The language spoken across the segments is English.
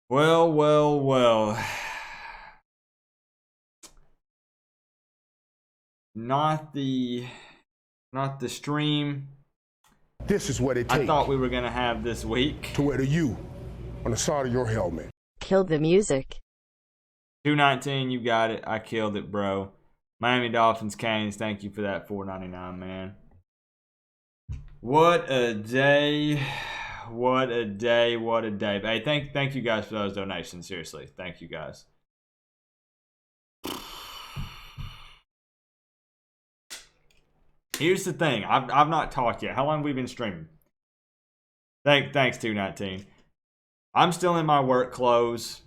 Well, well, well. Not the not the stream This is what it I takes thought we were gonna have this week. to wear the U on the side of your helmet. Kill the music. 219, you got it. I killed it, bro. Miami Dolphins, Canes, thank you for that $4.99, man. What a day. What a day. What a day. Hey, thank you guys for those donations. Seriously. Thank you guys. Here's the thing. I've not talked yet. How long have we been streaming? Thanks, 219. I'm still in my work clothes.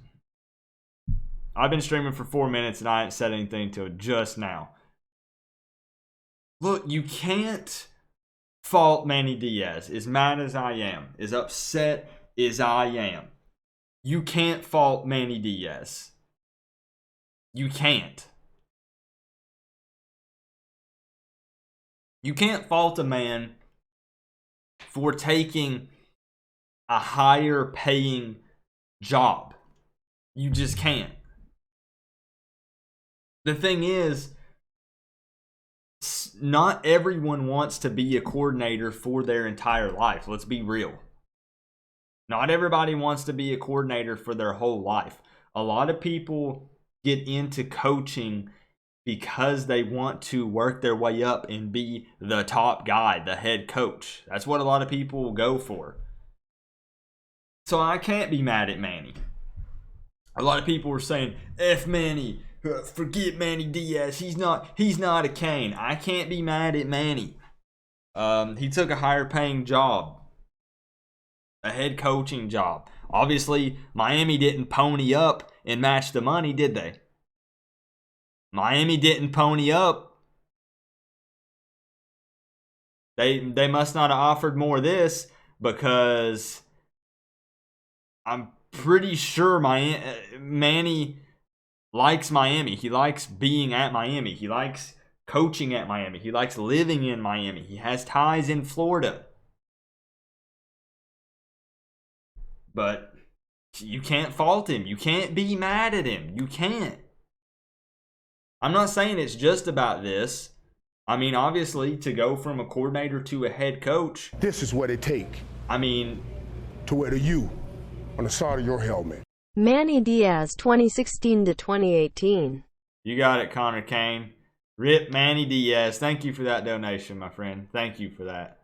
I've been streaming for 4 minutes and I ain't said anything till just now. Look, you can't fault Manny Diaz. As mad as I am, as upset as I am, you can't fault Manny Diaz. You can't. You can't fault a man for taking a higher paying job. You just can't. The thing is, not everyone wants to be a coordinator for their entire life. Let's be real. Not everybody wants to be a coordinator for their whole life. A lot of people get into coaching because they want to work their way up and be the top guy, the head coach. That's what a lot of people go for. So I can't be mad at Manny. A lot of people were saying, F Manny, forget Manny Diaz. He's not a Cane. I can't be mad at Manny. He took a higher paying job. A head coaching job. Obviously, Miami didn't pony up and match the money, did they? Miami didn't pony up. They must not have offered more of this because I'm pretty sure Manny likes Miami. He likes being at Miami. He likes coaching at Miami. He likes living in Miami. He has ties in Florida. But you can't fault him. You can't be mad at him. You can't. I'm not saying it's just about this. I mean, obviously, to go from a coordinator to a head coach. This is what it takes. I mean, to wear the U on the side of your helmet. Manny Diaz 2016 to 2018. You got it, Connor Kane. Rip Manny Diaz. Thank you for that donation, my friend. Thank you for that.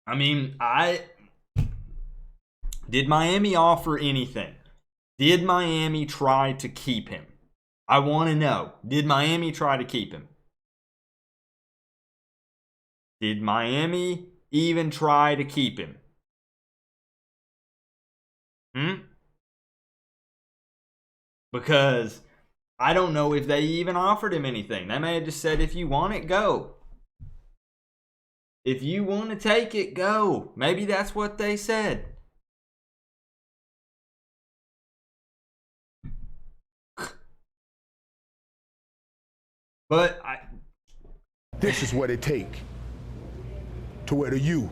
I mean, did Miami offer anything? Did Miami try to keep him? I want to know. Did Miami try to keep him? Did Miami even try to keep him? Because I don't know if they even offered him anything. They may have just said, if you want it, go. If you want to take it, go. Maybe that's what they said. But this is what it takes to wear the U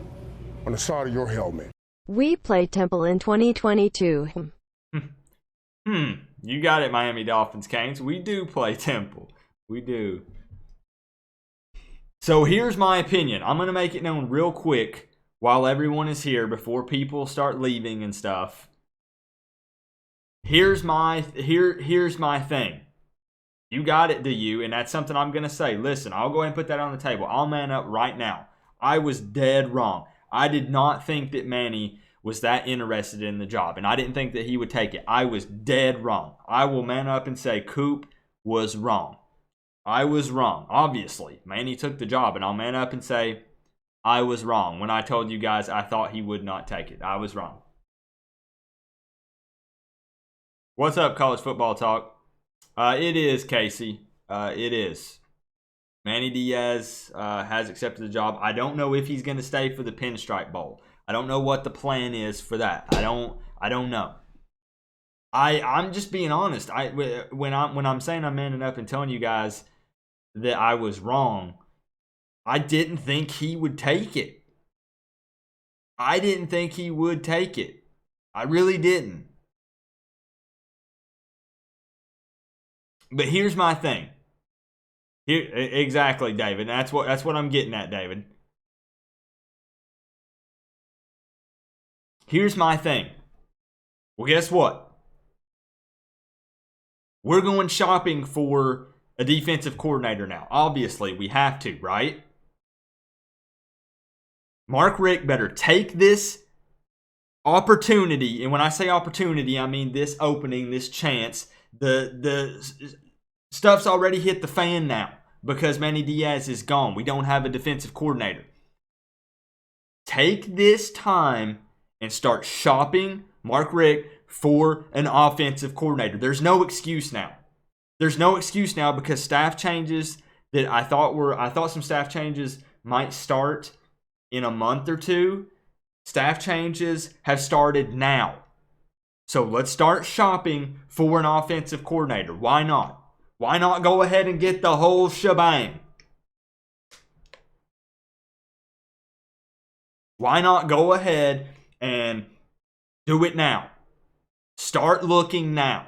on the side of your helmet. We play Temple in 2022. You got it, Miami Dolphins, Canes. We do play Temple. We do. So here's my opinion. I'm going to make it known real quick while everyone is here before people start leaving and stuff. Here's my thing. You got it, do you? And that's something I'm going to say. Listen, I'll go ahead and put that on the table. I'll man up right now. I was dead wrong. I did not think that Manny was that interested in the job. And I didn't think that he would take it. I was dead wrong. I will man up and say Coop was wrong. I was wrong. Obviously, Manny took the job. And I'll man up and say I was wrong when I told you guys I thought he would not take it. I was wrong. What's up, College Football Talk? It is, Casey. It is. Manny Diaz has accepted the job. I don't know if he's going to stay for the Pinstripe Bowl. I don't know what the plan is for that. I don't know. I'm just being honest. When I'm saying I'm manning up and telling you guys that I was wrong, I didn't think he would take it. I didn't think he would take it. I really didn't. But here's my thing. Here, exactly, David. That's what I'm getting at, David. Here's my thing. Well, guess what? We're going shopping for a defensive coordinator now. Obviously, we have to, right? Mark Richt better take this opportunity, and when I say opportunity, I mean this opening, this chance. The stuff's already hit the fan now because Manny Diaz is gone. We don't have a defensive coordinator. Take this time and start shopping Mark Richt for an offensive coordinator. There's no excuse now. There's no excuse now because staff changes that I thought some staff changes might start in a month or two. Staff changes have started now. So let's start shopping for an offensive coordinator. Why not? Why not go ahead and get the whole shebang? Why not go ahead and do it now? Start looking now.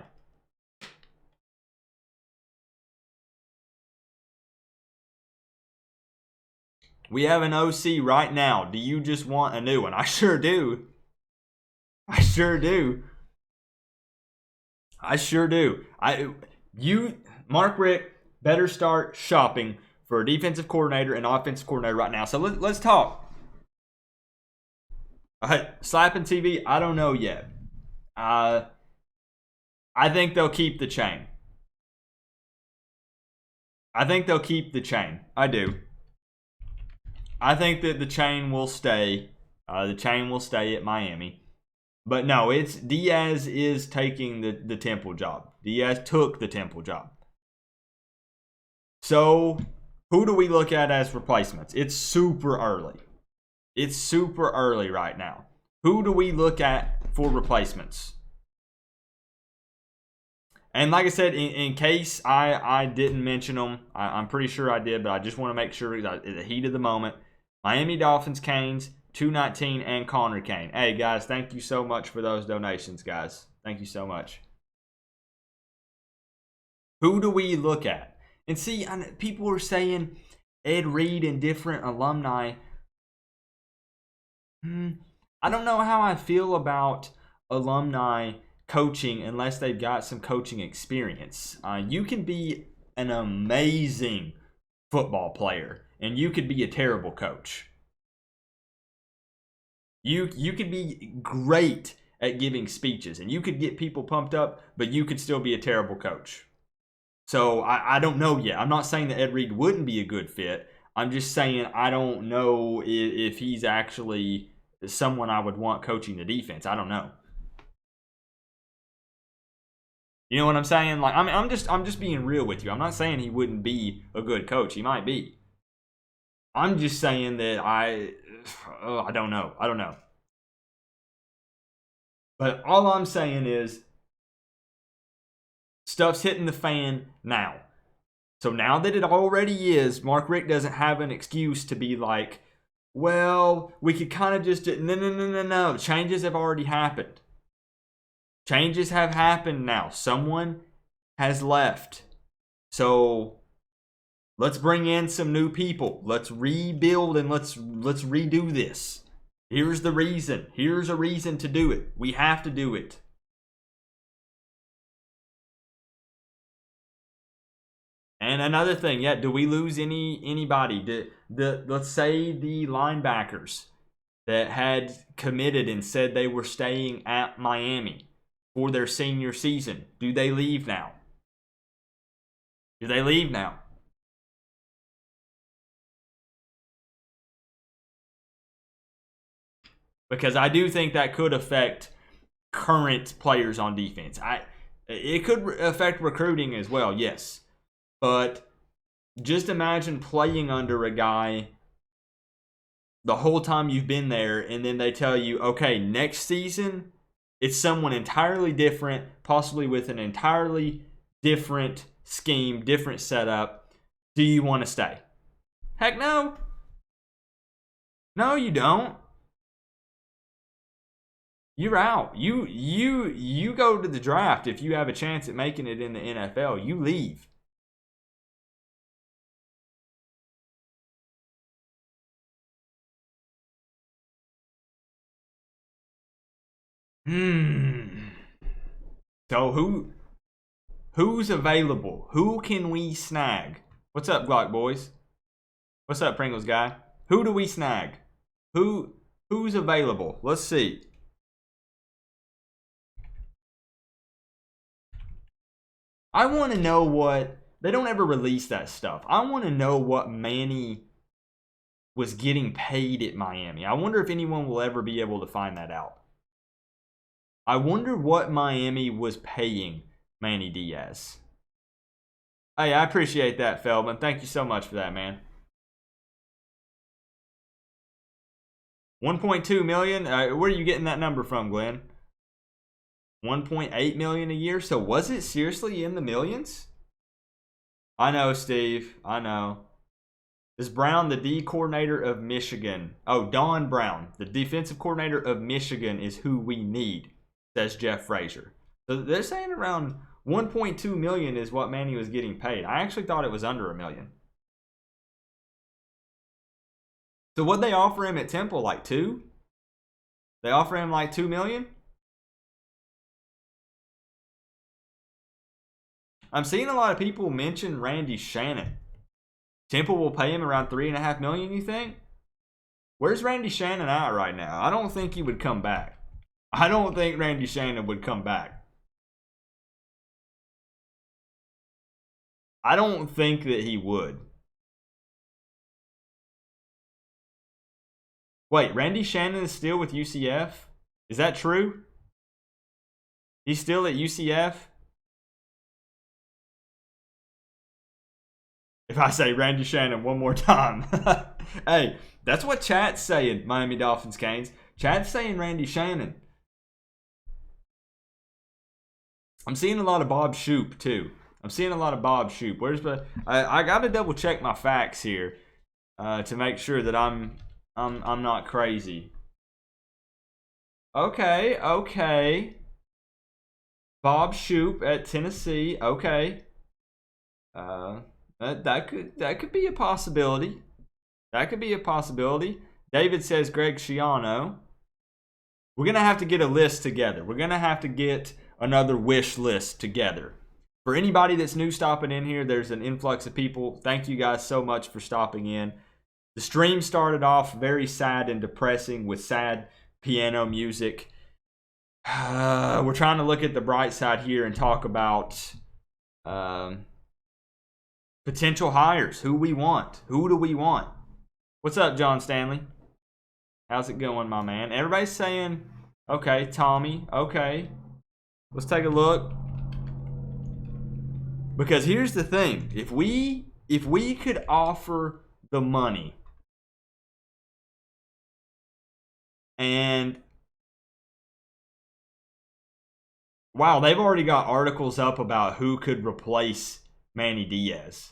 We have an OC right now. Do you just want a new one? I sure do. I sure do. I sure do. Mark Richt better start shopping for a defensive coordinator and offensive coordinator right now. So let's talk. Slapping TV, I don't know yet. I think they'll keep the chain. I think they'll keep the chain. I do. I think that the chain will stay. The chain will stay at Miami. But no, it's Diaz is taking the Temple job. Diaz took the Temple job. So, who do we look at as replacements? It's super early. It's super early right now. Who do we look at for replacements? And like I said, in case I didn't mention them, I'm pretty sure I did, but I just want to make sure that in the heat of the moment, Miami Dolphins, Canes, 219, and Connor Kane. Hey, guys, thank you so much for those donations, guys. Thank you so much. Who do we look at? And see, people are saying Ed Reed and different alumni. I don't know how I feel about alumni coaching unless they've got some coaching experience. You can be an amazing football player and you could be a terrible coach. You could be great at giving speeches and you could get people pumped up, but you could still be a terrible coach. So I don't know yet. I'm not saying that Ed Reed wouldn't be a good fit. I'm just saying I don't know if he's actually someone I would want coaching the defense. I don't know. You know what I'm saying? Like I'm just being real with you. I'm not saying he wouldn't be a good coach. He might be. I'm just saying that I don't know. I don't know. But all I'm saying is stuff's hitting the fan now. So now that it already is, Mark Richt doesn't have an excuse to be like, well, we could kind of just no. Changes have already happened. Changes have happened now. Someone has left. So let's bring in some new people. Let's rebuild and let's redo this. Here's the reason. Here's a reason to do it. We have to do it. And another thing, do we lose anybody? Let's say the linebackers that had committed and said they were staying at Miami for their senior season. Do they leave now? Do they leave now? Because I do think that could affect current players on defense. It could affect recruiting as well, yes. But just imagine playing under a guy the whole time you've been there, and then they tell you, okay, next season, it's someone entirely different, possibly with an entirely different scheme, different setup. Do you want to stay? Heck no. No, you don't. you're out. You go to the draft if you have a chance at making it in the NFL. You leave. So who's available? Who can we snag? What's up, Glock boys? What's up, Pringles guy? Who do we snag? Who's available? Let's see. I want to know what they don't ever release that stuff. I want to know what Manny was getting paid at Miami. I wonder if anyone will ever be able to find that out. I wonder what Miami was paying Manny Diaz. Hey, I appreciate that, Feldman. Thank you so much for that, man. 1.2 million? Where are you getting that number from, Glenn? 1.8 million a year? So was it seriously in the millions? I know, Steve. I know. Is Brown the D coordinator of Michigan? Oh, Don Brown, the defensive coordinator of Michigan, is who we need, says Jeff Frazier. So they're saying around 1.2 million is what Manny was getting paid. I actually thought it was under $1 million. So what'd they offer him at Temple? Like 2? They offer him like 2 million? I'm seeing a lot of people mention Randy Shannon. Temple will pay him around $3.5 million, you think? Where's Randy Shannon at right now? I don't think he would come back. I don't think Randy Shannon would come back. I don't think that he would. Wait, Randy Shannon is still with UCF? Is that true? He's still at UCF? If I say Randy Shannon one more time. Hey, that's what chat's saying, Miami Dolphins Canes. Chat's saying Randy Shannon. I'm seeing a lot of Bob Shoop, too. I'm seeing a lot of Bob Shoop. I got to double check my facts here to make sure that I'm not crazy. Okay. Bob Shoop at Tennessee. Okay. That could be a possibility. That could be a possibility. David says Greg Schiano. We're going to have to get a list together. We're going to have to get another wish list together. For anybody that's new stopping in here, there's an influx of people. Thank you guys so much for stopping in. The stream started off very sad and depressing with sad piano music. We're trying to look at the bright side here and talk about potential hires. Who we want. Who do we want? What's up, John Stanley? How's it going, my man? Everybody's saying, okay, Tommy, okay. Let's take a look. Because here's the thing. If we could offer the money and wow, they've already got articles up about who could replace Manny Diaz.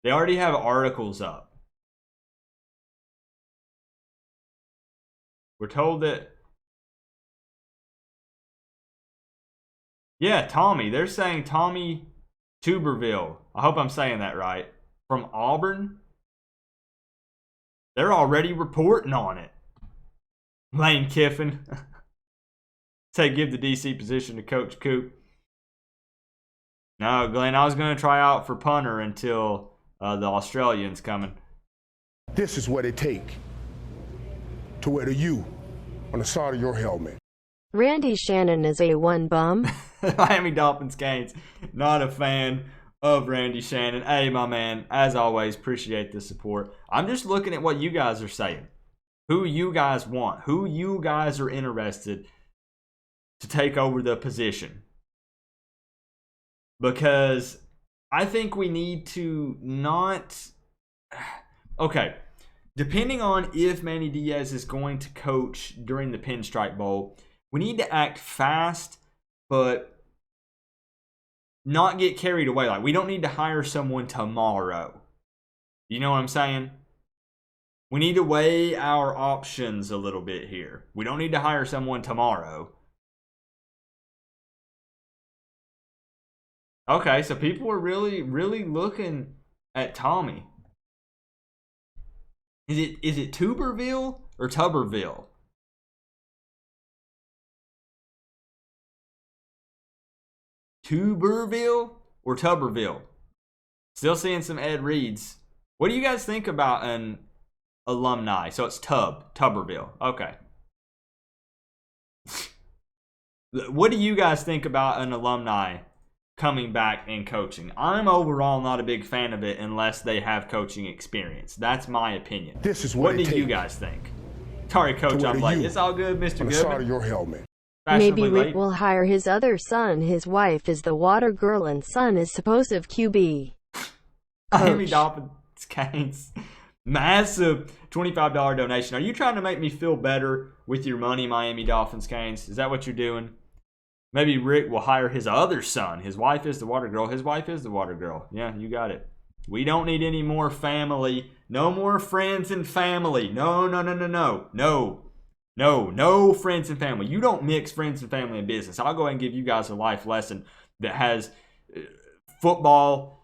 They already have articles up. We're told that... Yeah, Tommy. They're saying Tommy Tuberville. I hope I'm saying that right. From Auburn. They're already reporting on it. Lane Kiffin. Give the DC position to Coach Coop. No, Glenn, I was going to try out for punter until the Australian's coming. This is what it take to wear the U on the side of your helmet. Randy Shannon is a one bum. Miami Dolphins Canes, not a fan of Randy Shannon. Hey, my man, as always, appreciate the support. I'm just looking at what you guys are saying. Who you guys want. Who you guys are interested to take over the position. Because I think we need to not... Okay, depending on if Manny Diaz is going to coach during the Pinstripe Bowl, we need to act fast, but not get carried away. Like, we don't need to hire someone tomorrow. You know what I'm saying? We need to weigh our options a little bit here. We don't need to hire someone tomorrow. Okay, so people are really, really looking at Tommy. Is it Tuberville or Tuberville? Tuberville or Tuberville? Still seeing some Ed Reeds. What do you guys think about an alumni? So it's Tuberville. Okay. What do you guys think about an alumni coming back and coaching? I'm overall not a big fan of it unless they have coaching experience. That's my opinion. This is what do it you takes guys think? Sorry, Coach, to I'm wear late. you It's all good, Mr. on the side of Goodman. your helmet. Maybe Fashionably Rick late. will hire his other son. His wife is the water girl and son is supposed QB. Miami Coach. Dolphins Canes. Massive $25 donation. Are you trying to make me feel better with your money, Miami Dolphins Canes? Is that what you're doing? Maybe Rick will hire his other son. His wife is the water girl. His wife is the water girl. Yeah, you got it. We don't need any more family. No more friends and family. No, no, no, no, no. No. No, no friends and family. You don't mix friends and family and business. I'll go ahead and give you guys a life lesson that has football.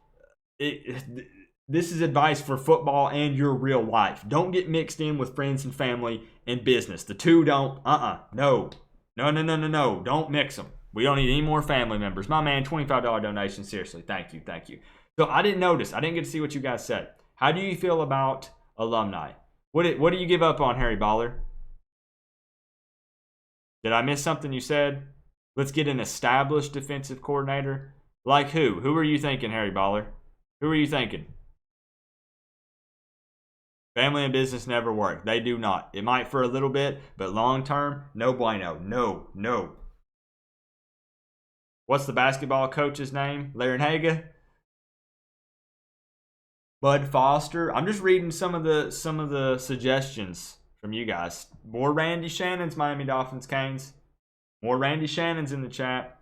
This is advice for football and your real life. Don't get mixed in with friends and family and business. The two don't. No. No, no, no, no, no. Don't mix them. We don't need any more family members. My man, $25 donation. Seriously, thank you, thank you. So I didn't notice. I didn't get to see what you guys said. How do you feel about alumni? What do you give up on, Harry Baller? Did I miss something you said? Let's get an established defensive coordinator. Like who? Who are you thinking, Harry Baller? Who are you thinking? Family and business never work. They do not. It might for a little bit, but long term, no bueno. No, no. What's the basketball coach's name? Larinaga? Bud Foster. I'm just reading some of the suggestions from you guys. More Randy Shannon's, Miami Dolphins Canes. More Randy Shannon's in the chat.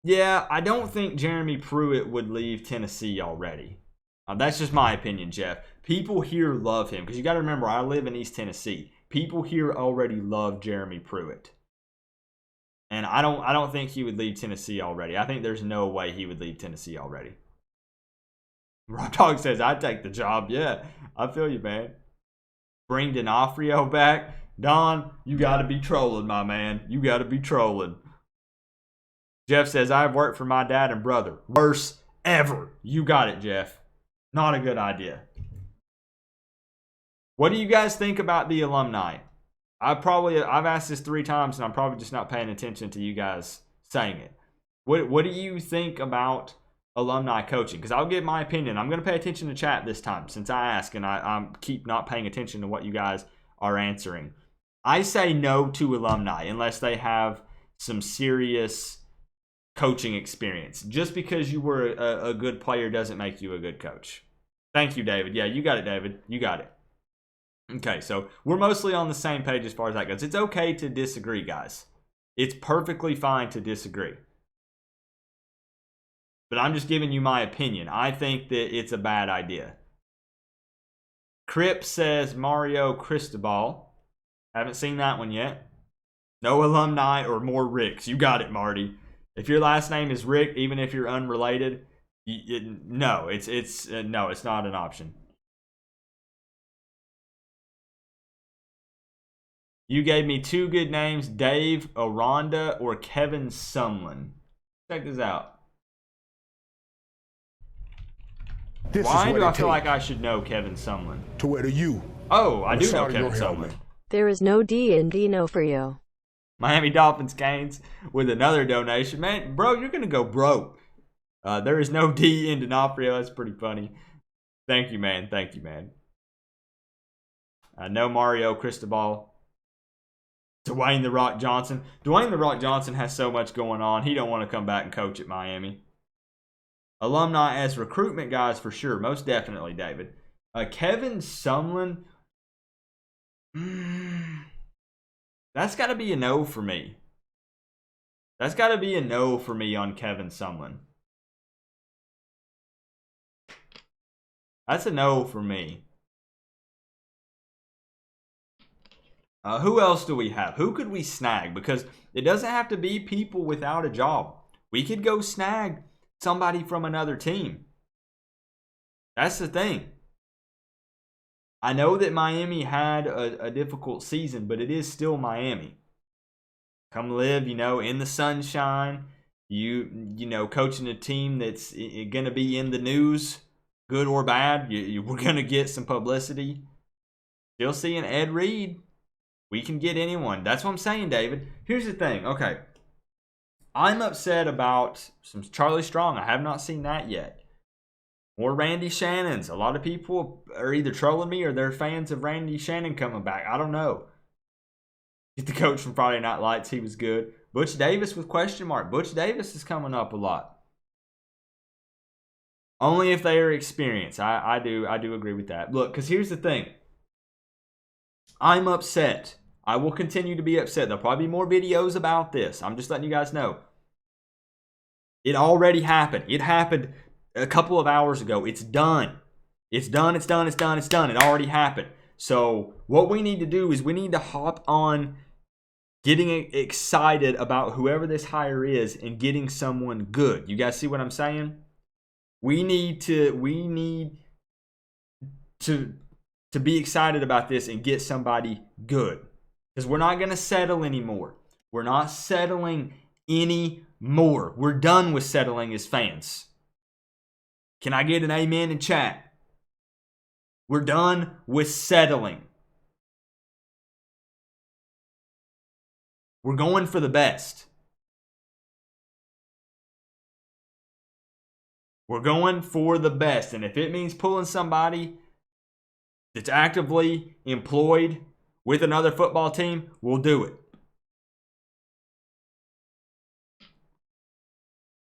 Yeah, I don't think Jeremy Pruitt would leave Tennessee already. That's just my opinion, Jeff. People here love him because you got to remember, I live in East Tennessee. People here already love Jeremy Pruitt, and I don't think he would leave Tennessee already. I think there's no way he would leave Tennessee already. Rob Dog says, I'd take the job. Yeah, I feel you, man. Bring D'Onofrio back. Don, you got to be trolling, my man. You got to be trolling. Jeff says, I've worked for my dad and brother. Worst ever. You got it, Jeff. Not a good idea. What do you guys think about the alumni? I've asked this 3 times and I'm probably just not paying attention to you guys saying it. What do you think about alumni coaching? Because I'll give my opinion. I'm going to pay attention to chat this time since I ask and I keep not paying attention to what you guys are answering. I say no to alumni unless they have some serious coaching experience. Just because you were a good player doesn't make you a good coach. Thank you, David. Yeah, you got it, David. You got it. Okay, so we're mostly on the same page as far as that goes. It's okay to disagree, guys. It's perfectly fine to disagree. But I'm just giving you my opinion. I think that it's a bad idea. Crip says Mario Cristobal. Haven't seen that one yet. No alumni or more Ricks. You got it, Marty. If your last name is Rick, even if you're unrelated, no, it's not an option. You gave me 2 good names, Dave Aranda or Kevin Sumlin. Check this out. Why do I feel like I should know Kevin Sumlin? To wear the U. Oh, I do know Kevin Sumlin. There is no D in Dino for you. Miami Dolphins Canes with another donation. Man, bro, you're going to go broke. There is no D in D'Onofrio. That's pretty funny. Thank you, man. Thank you, man. No Mario Cristobal. Dwayne The Rock Johnson. Dwayne The Rock Johnson has so much going on. He don't want to come back and coach at Miami. Alumni as recruitment guys for sure. Most definitely, David. Kevin Sumlin. That's got to be a no for me. That's got to be a no for me on Kevin Sumlin. That's a no for me. Who else do we have? Who could we snag? Because it doesn't have to be people without a job. We could go snag somebody from another team. That's the thing. I know that Miami had a difficult season, but it is still Miami. Come live, in the sunshine. You know, coaching a team that's going to be in the news, good or bad. We're going to get some publicity. Still seeing Ed Reed. We can get anyone. That's what I'm saying, David. Here's the thing. Okay. I'm upset about some Charlie Strong. I have not seen that yet. More Randy Shannons. A lot of people are either trolling me or they're fans of Randy Shannon coming back. I don't know. Get the coach from Friday Night Lights. He was good. Butch Davis with question mark. Butch Davis is coming up a lot. Only if they are experienced. I do agree with that. Look, because here's the thing. I'm upset. I will continue to be upset. There'll probably be more videos about this. I'm just letting you guys know. It already happened. It happened a couple of hours ago. It's done. It's done. It's done. It's done. It's done. It already happened. So what we need to do is we need to hop on getting excited about whoever this hire is and getting someone good. You guys see what I'm saying? We need to be excited about this and get somebody good. Because we're not going to settle anymore. We're not settling anymore. We're done with settling as fans. Can I get an amen in chat? We're done with settling. We're going for the best. We're going for the best. And if it means pulling somebody that's actively employed with another football team, we'll do it.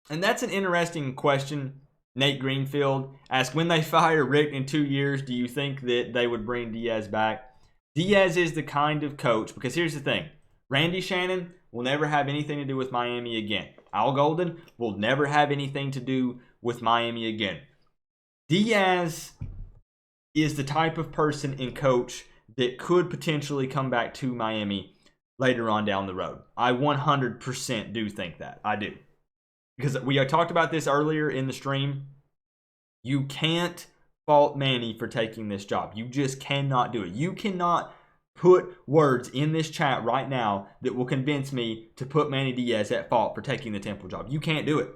And that's an interesting question. Nate Greenfield asked, when they fire Rick in 2 years, do you think that they would bring Diaz back? Diaz is the kind of coach, because here's the thing. Randy Shannon will never have anything to do with Miami again. Al Golden will never have anything to do with Miami again. Diaz is the type of person and coach that could potentially come back to Miami later on down the road. I 100% do think that. I do. Because we talked about this earlier in the stream. You can't fault Manny for taking this job. You just cannot do it. You cannot put words in this chat right now that will convince me to put Manny Diaz at fault for taking the Temple job. You can't do it.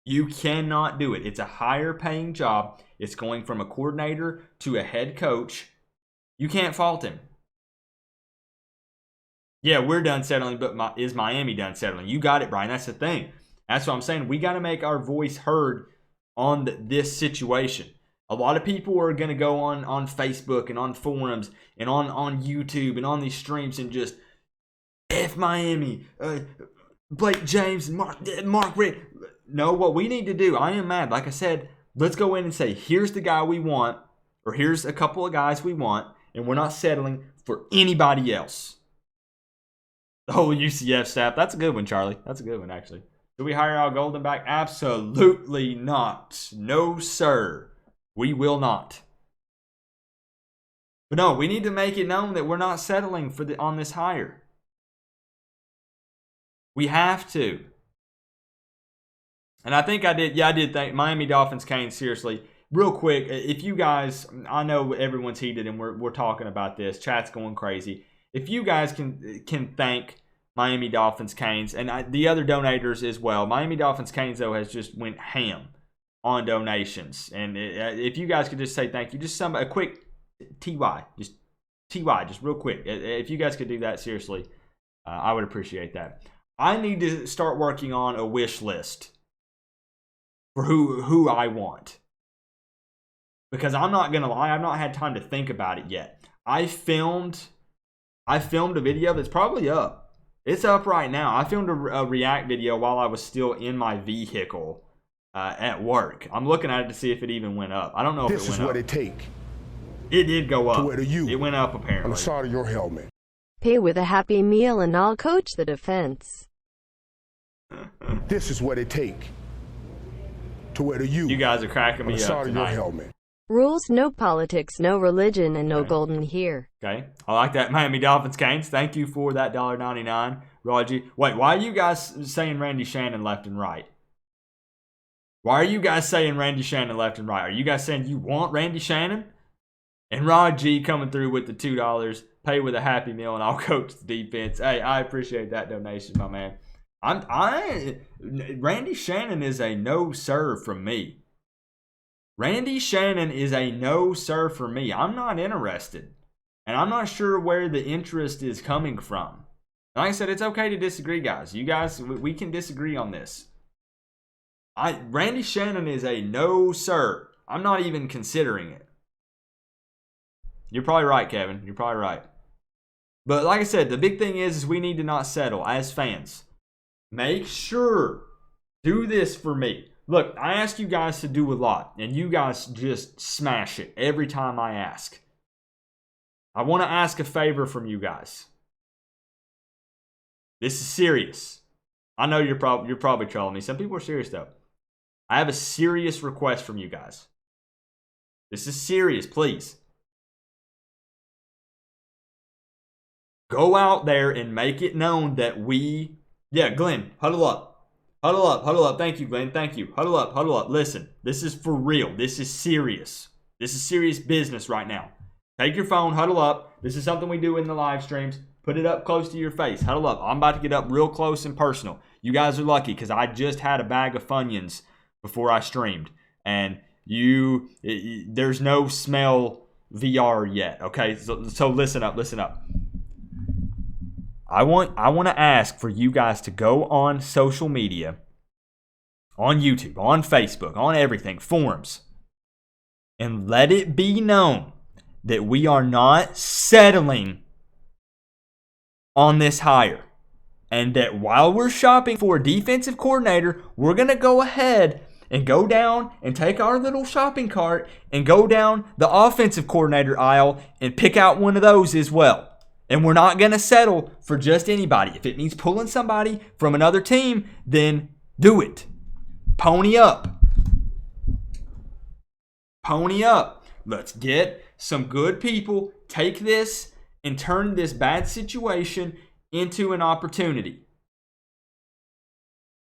You cannot do it. It's a higher paying job. It's going from a coordinator to a head coach. You can't fault him. Yeah, we're done settling, but is Miami done settling? You got it, Brian. That's the thing. That's what I'm saying. We got to make our voice heard on this situation. A lot of people are going to go on Facebook and on forums and on YouTube and on these streams and just F Miami, Blake James, and Mark Rick. No, what we need to do, I am mad. Like I said, let's go in and say, here's the guy we want, or here's a couple of guys we want, and we're not settling for anybody else. The whole UCF staff. That's a good one, Charlie. That's a good one, actually. Do we hire Al Golden back? Absolutely not. No, sir. We will not. But no, we need to make it known that we're not settling on this hire. We have to. And I think I did. Yeah, I did think Miami Dolphins, Canes, seriously. Real quick, if you guys, I know everyone's heated and we're talking about this. Chat's going crazy. If you guys can thank Miami Dolphins, Canes, and the other donators as well. Miami Dolphins, Canes, though, has just went ham on donations. And if you guys could just say thank you, just a quick TY, just real quick. If you guys could do that, seriously, I would appreciate that. I need to start working on a wish list for who I want. Because I'm not going to lie, I've not had time to think about it yet. I filmed a video that's probably up. It's up right now. I filmed a React video while I was still in my vehicle at work. I'm looking at it to see if it even went up. I don't know if it went up. This is what it takes. It did go up. To wear the U it went up apparently. on the side of your helmet. Pay with a Happy Meal and I'll coach the defense. This is what it takes to wear the U You guys are cracking on me the up side of your tonight. helmet. Rules, no politics, no religion, and no golden here. Okay, I like that. Miami Dolphins Canes, thank you for that $1.99. Raji, wait, why are you guys saying Randy Shannon left and right? Why are you guys saying Randy Shannon left and right? Are you guys saying you want Randy Shannon? And Rod G coming through with the $2. Pay with a Happy Meal and I'll coach the defense. Hey, I appreciate that donation, my man. Randy Shannon is a no sir from me. Randy Shannon is a no sir for me. I'm not interested. And I'm not sure where the interest is coming from. Like I said, it's okay to disagree, guys. You guys, we can disagree on this. Randy Shannon is a no sir. I'm not even considering it. You're probably right, Kevin. You're probably right. But like I said, the big thing is we need to not settle as fans. Make sure, do this for me. Look, I ask you guys to do a lot, and you guys just smash it every time I ask. I want to ask a favor from you guys. This is serious. I know you're probably trolling me. Some people are serious, though. I have a serious request from you guys. This is serious, please. Go out there and make it known that we... Yeah, Glenn, huddle up. Huddle up, huddle up. Thank you, Glenn. Thank you. Huddle up, huddle up. Listen, this is for real. This is serious. This is serious business right now. Take your phone, huddle up. This is something we do in the live streams. Put it up close to your face. Huddle up. I'm about to get up real close and personal. You guys are lucky because I just had a bag of Funyuns before I streamed. And there's no smell VR yet. Okay, so listen up, listen up. I want to ask for you guys to go on social media, on YouTube, on Facebook, on everything, forums, and let it be known that we are not settling on this hire. And that while we're shopping for a defensive coordinator, we're going to go ahead and go down and take our little shopping cart and go down the offensive coordinator aisle and pick out one of those as well. And we're not going to settle for just anybody. If it means pulling somebody from another team, then do it. Pony up. Pony up. Let's get some good people, take this, and turn this bad situation into an opportunity.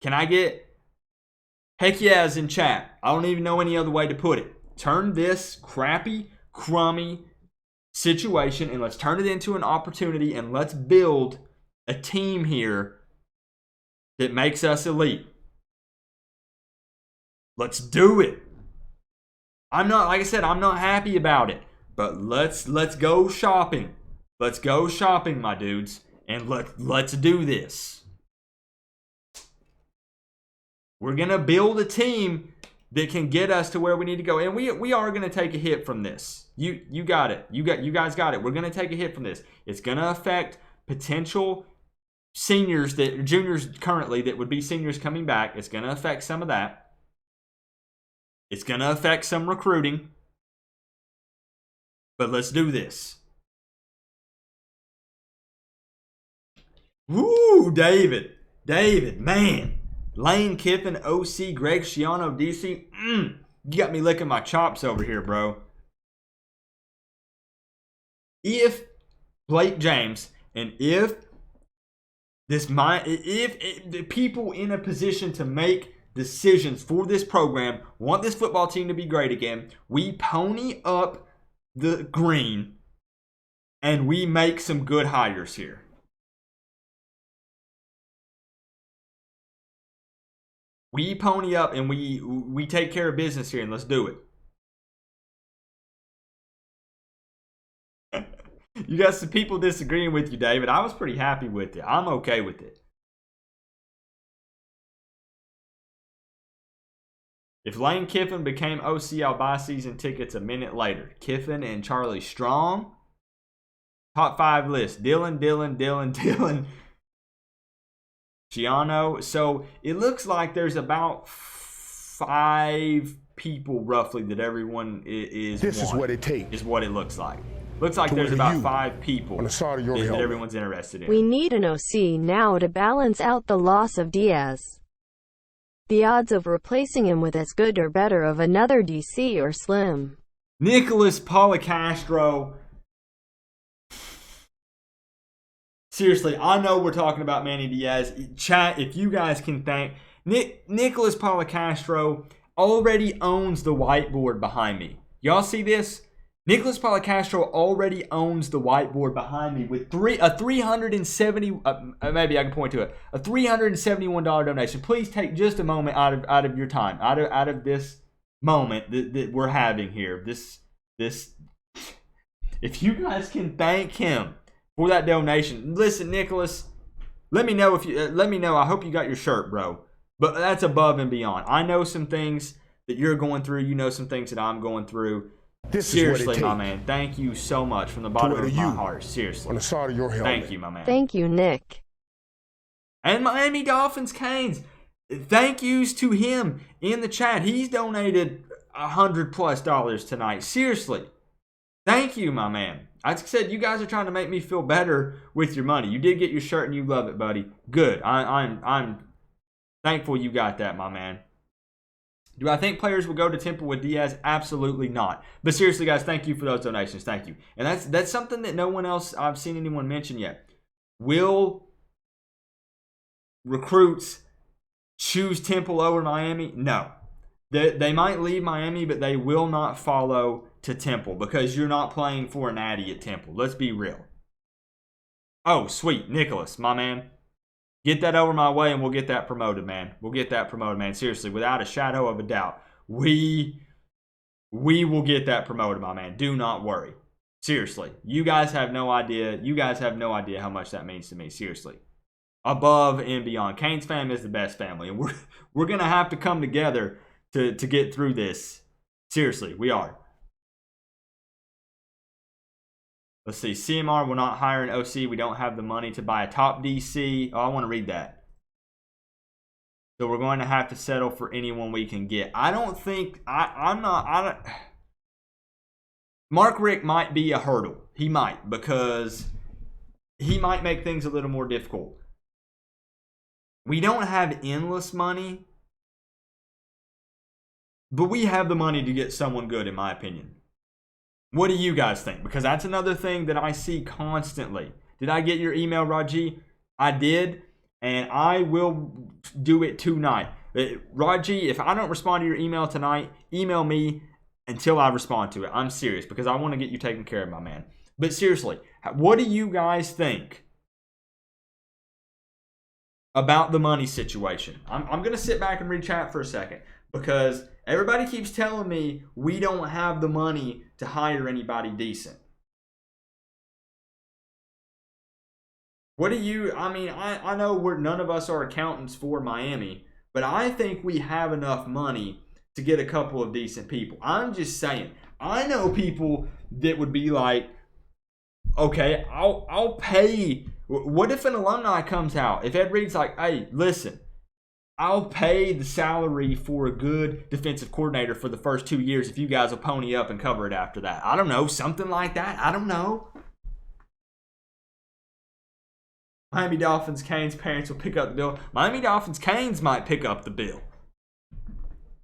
Can I get heck yes in chat? I don't even know any other way to put it. Turn this crappy, crummy situation and let's turn it into an opportunity and let's build a team here that makes us elite. Let's do it. I'm not, like I said, I'm not happy about it, but let's go shopping. Let's go shopping, my dudes, and let's do this. We're gonna build a team that can get us to where we need to go, and we are gonna take a hit from this. You got it. You guys got it. We're gonna take a hit from this. It's gonna affect potential seniors juniors currently that would be seniors coming back. It's gonna affect some of that. It's gonna affect some recruiting. But let's do this. Woo, David, man. Lane Kiffin, OC, Greg Schiano, DC. You got me licking my chops over here, bro. If Blake James and if the people in a position to make decisions for this program want this football team to be great again, we pony up the green and we make some good hires here. We pony up and we take care of business here and let's do it. You got some people disagreeing with you, David. I was pretty happy with it. I'm okay with it. If Lane Kiffin became OC, I'll buy season tickets a minute later. Kiffin and Charlie Strong. Top 5 list. Dylan. Giano. So it looks like there's about 5 people roughly that everyone is. This is what it takes. Is what it looks like. Looks like there's about 5 people on the side of your that everyone's interested in. We need an OC now to balance out the loss of Diaz. The odds of replacing him with as good or better of another DC are slim. Nicholas Policastro. Seriously, I know we're talking about Manny Diaz. Chat, if you guys can thank Nicholas Policastro already owns the whiteboard behind me. Y'all see this? Nicholas Policastro already owns the whiteboard behind me with a 370. Maybe I can point to it. A $371 donation. Please take just a moment out of your time, out of this moment that we're having here. This. If you guys can thank him for that donation. Listen, Nicholas, let me know let me know. I hope you got your shirt, bro. But that's above and beyond. I know some things that you're going through. You know some things that I'm going through. Seriously, my man. Thank you so much from the bottom of my heart. Seriously. On the side of your helmet. Thank you, my man. Thank you, Nick. And Miami Dolphins Canes. Thank yous to him in the chat. He's donated $100+ tonight. Seriously. Thank you, my man. Like I said, you guys are trying to make me feel better with your money. You did get your shirt and you love it, buddy. Good. I'm thankful you got that, my man. Do I think players will go to Temple with Diaz? Absolutely not. But seriously, guys, thank you for those donations. Thank you. And that's something that no one else I've seen anyone mention yet. Will recruits choose Temple over Miami? No. They might leave Miami, but they will not follow to Temple because you're not playing for an Natty at Temple. Let's be real. Oh, sweet. Nicholas, my man. Get that over my way and we'll get that promoted, man. We'll get that promoted, man. Seriously, without a shadow of a doubt. We will get that promoted, my man. Do not worry. Seriously. You guys have no idea. You guys have no idea how much that means to me. Seriously. Above and beyond. Canes fam is the best family. And we're going to have to come together to get through this. Seriously, we are. Let's see. CMR will not hire an OC. We don't have the money to buy a top DC. Oh, I want to read that. So we're going to have to settle for anyone we can get. I don't think... Mark Richt might be a hurdle. He might, because he might make things a little more difficult. We don't have endless money, but we have the money to get someone good, in my opinion. What do you guys think? Because that's another thing that I see constantly. Did I get your email, Raji? I did, and I will do it tonight. Raji, if I don't respond to your email tonight, email me until I respond to it. I'm serious, because I want to get you taken care of, my man. But seriously, what do you guys think about the money situation? I'm going to sit back and read chat for a second, because everybody keeps telling me we don't have the money to hire anybody decent. What do you... I know none of us are accountants for Miami, but I think we have enough money to get a couple of decent people. I'm just saying. I know people that would be like, okay, I'll pay... What if an alumni comes out? If Ed Reed's like, hey, listen, I'll pay the salary for a good defensive coordinator for the first 2 years if you guys will pony up and cover it after that. I don't know. Something like that. I don't know. Miami Dolphins Canes parents will pick up the bill. Miami Dolphins Canes might pick up the bill.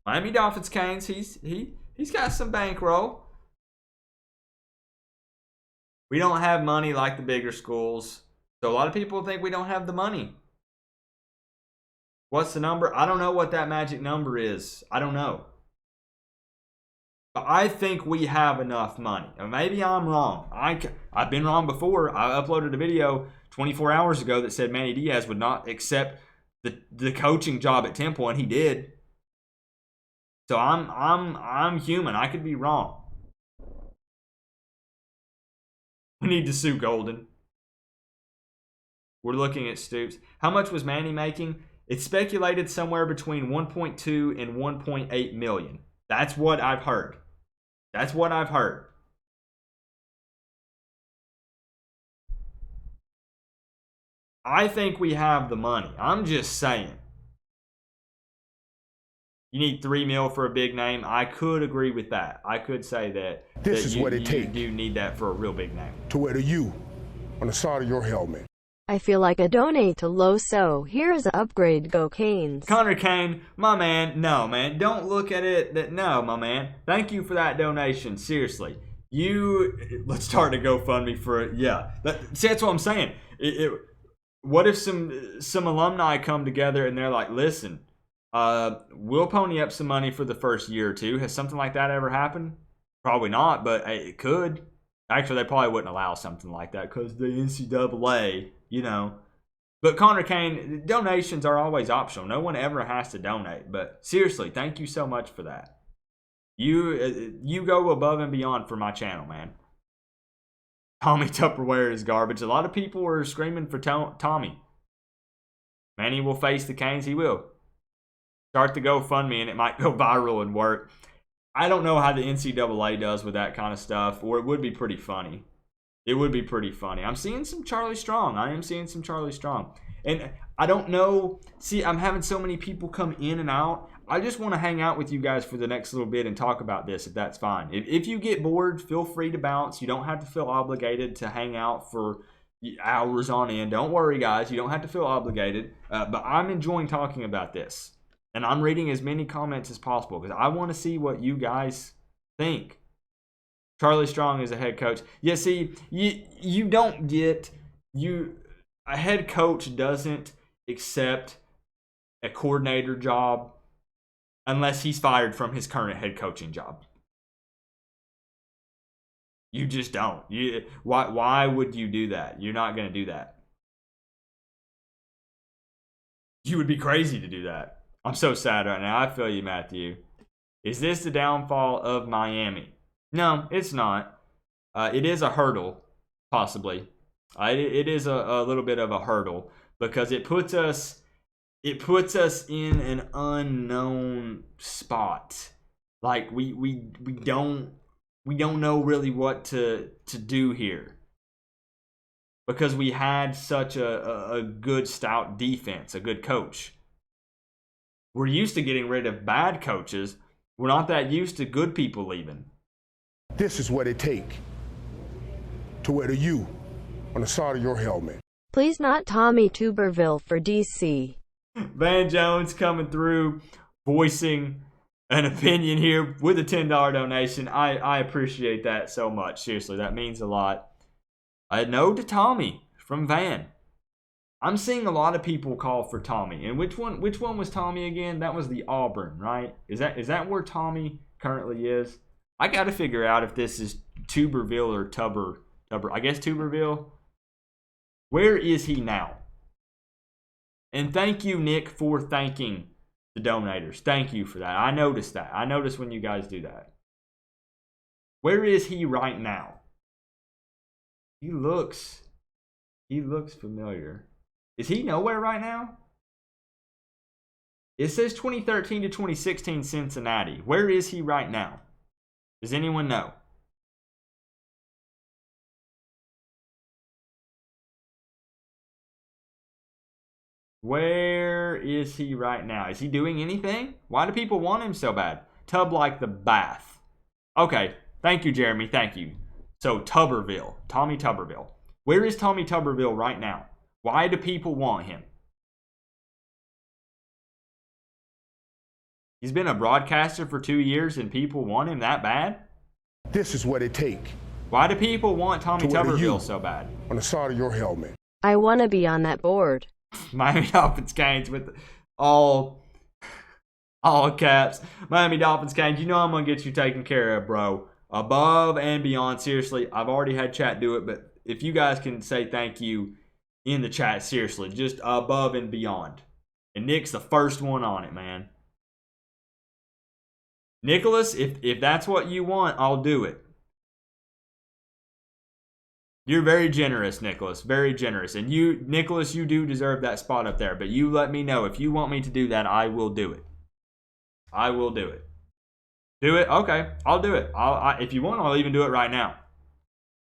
Miami Dolphins Canes, he's got some bankroll. We don't have money like the bigger schools. So a lot of people think we don't have the money. What's the number? I don't know what that magic number is. I don't know. But I think we have enough money. And maybe I'm wrong. I've been wrong before. I uploaded a video 24 hours ago that said Manny Diaz would not accept the coaching job at Temple, and he did. So I'm human. I could be wrong. We need to sue Golden. We're looking at Stoops. How much was Manny making? It's speculated somewhere between 1.2 and 1.8 million. That's what I've heard. That's what I've heard. I think we have the money. I'm just saying. You need $3 million for a big name. I could agree with that. I could say that. This is what it takes. You do need that for a real big name. To wear the U on the side of your helmet. I feel like a donate to low, so here's a upgrade. Go Canes. Connor Kane, my man, no, man. Don't look at it that, no, my man. Thank you for that donation. Seriously. Let's start a GoFundMe for it. Yeah. See, that's what I'm saying. What if some alumni come together and they're like, listen, we'll pony up some money for the first year or two. Has something like that ever happened? Probably not, but it could. Actually, they probably wouldn't allow something like that because the NCAA, you know. But Connor Kane, donations are always optional. No one ever has to donate. But seriously, thank you so much for that. You go above and beyond for my channel, man. Tommy Tupperware is garbage. A lot of people are screaming for Tommy. Manny will face the Canes. He will. Start the GoFundMe and it might go viral and work. I don't know how the NCAA does with that kind of stuff, or it would be pretty funny. It would be pretty funny. I'm seeing some Charlie Strong. I am seeing some Charlie Strong. And I don't know. See, I'm having so many people come in and out. I just want to hang out with you guys for the next little bit and talk about this, if that's fine. If you get bored, feel free to bounce. You don't have to feel obligated to hang out for hours on end. Don't worry, guys. You don't have to feel obligated. But I'm enjoying talking about this. And I'm reading as many comments as possible because I want to see what you guys think. Charlie Strong is a head coach. Yeah, see, you don't get... A head coach doesn't accept a coordinator job unless he's fired from his current head coaching job. You just don't. Why would you do that? You're not going to do that. You would be crazy to do that. I'm so sad right now. I feel you, Matthew. Is this the downfall of Miami? No, it's not. It is a hurdle, possibly. It is a little bit of a hurdle because it puts us in an unknown spot. Like we don't know really what to do here because we had such a good stout defense, a good coach. We're used to getting rid of bad coaches. We're not that used to good people leaving. This is what it takes to wear the U on the side of your helmet. Please not Tommy Tuberville for DC. Van Jones coming through, voicing an opinion here with a $10 donation. I appreciate that so much. Seriously, that means a lot. A no to Tommy from Van. I'm seeing a lot of people call for Tommy. And which one was Tommy again? That was the Auburn, right? Is that where Tommy currently is? I got to figure out if this is Tuberville or Tubber. I guess Tuberville. Where is he now? And thank you, Nick, for thanking the donators. Thank you for that. I noticed that. I noticed when you guys do that. Where is he right now? He looks familiar. Is he nowhere right now? It says 2013 to 2016 Cincinnati. Where is he right now? Does anyone know? Where is he right now? Is he doing anything? Why do people want him so bad? Tub like the bath. Okay. Thank you, Jeremy. Thank you. So, Tuberville. Tommy Tuberville. Where is Tommy Tuberville right now? Why do people want him? He's been a broadcaster for 2 years and people want him that bad? This is what it takes. Why do people want Tommy Tuberville so bad? On the side of your helmet. I want to be on that board. Miami Dolphins Canes with all caps. Miami Dolphins Canes, you know I'm going to get you taken care of, bro. Above and beyond. Seriously, I've already had chat do it, but if you guys can say thank you in the chat, seriously, just above and beyond. And Nick's the first one on it, man. Nicholas, if that's what you want, I'll do it. You're very generous, Nicholas. Very generous. And you, Nicholas, you do deserve that spot up there. But you let me know. If you want me to do that, I will do it. I will do it. Do it? Okay. I'll do it. If you want, I'll even do it right now.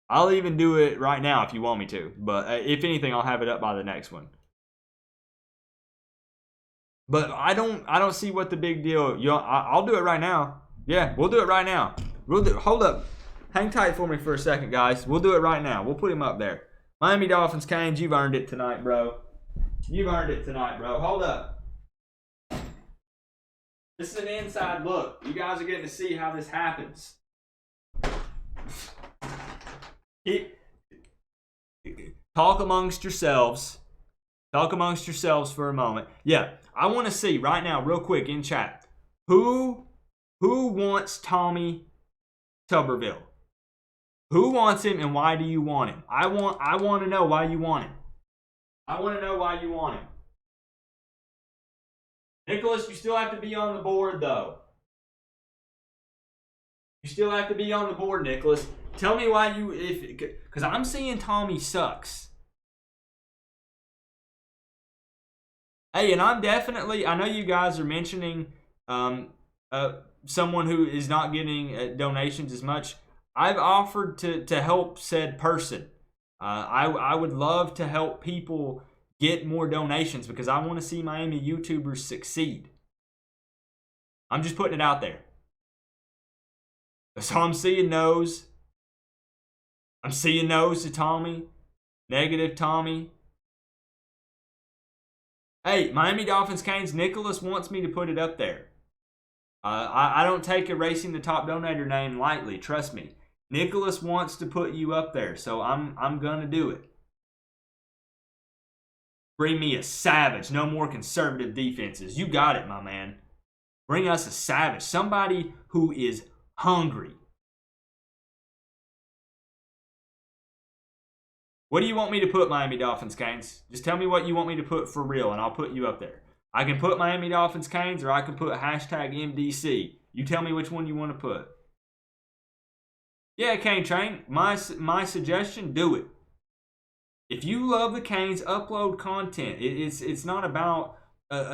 I'll even do it right now if you want me to. But if anything, I'll have it up by the next one. But I don't see what the big deal. I'll do it right now. Yeah, we'll do it right now. Hold up. Hang tight for me for a second, guys. We'll do it right now. We'll put him up there. Miami Dolphins, Canes, you've earned it tonight, bro. You've earned it tonight, bro. Hold up. This is an inside look. You guys are getting to see how this happens. Talk amongst yourselves. Talk amongst yourselves for a moment. Yeah, I want to see right now, real quick in chat, who wants Tommy Tuberville? Who wants him and why do you want him? I want to know why you want him. I want to know why you want him. Nicholas, you still have to be on the board, though. You still have to be on the board, Nicholas. Tell me why you, because I'm seeing Tommy sucks. Hey, and I'm definitely, I know you guys are mentioning someone who is not getting donations as much. I've offered to help said person. I would love to help people get more donations because I want to see Miami YouTubers succeed. I'm just putting it out there. So I'm seeing no's. I'm seeing no's to Tommy. Negative Tommy. Hey, Miami Dolphins Canes, Nicholas wants me to put it up there. I don't take erasing the top donator name lightly, trust me. Nicholas wants to put you up there, so I'm gonna do it. Bring me a savage, no more conservative defenses. You got it, my man. Bring us a savage, somebody who is hungry. What do you want me to put, Miami Dolphins Canes? Just tell me what you want me to put for real, and I'll put you up there. I can put Miami Dolphins Canes, or I can put hashtag MDC. You tell me which one you want to put. Yeah, Cane Train, my suggestion, do it. If you love the Canes, upload content. It's not about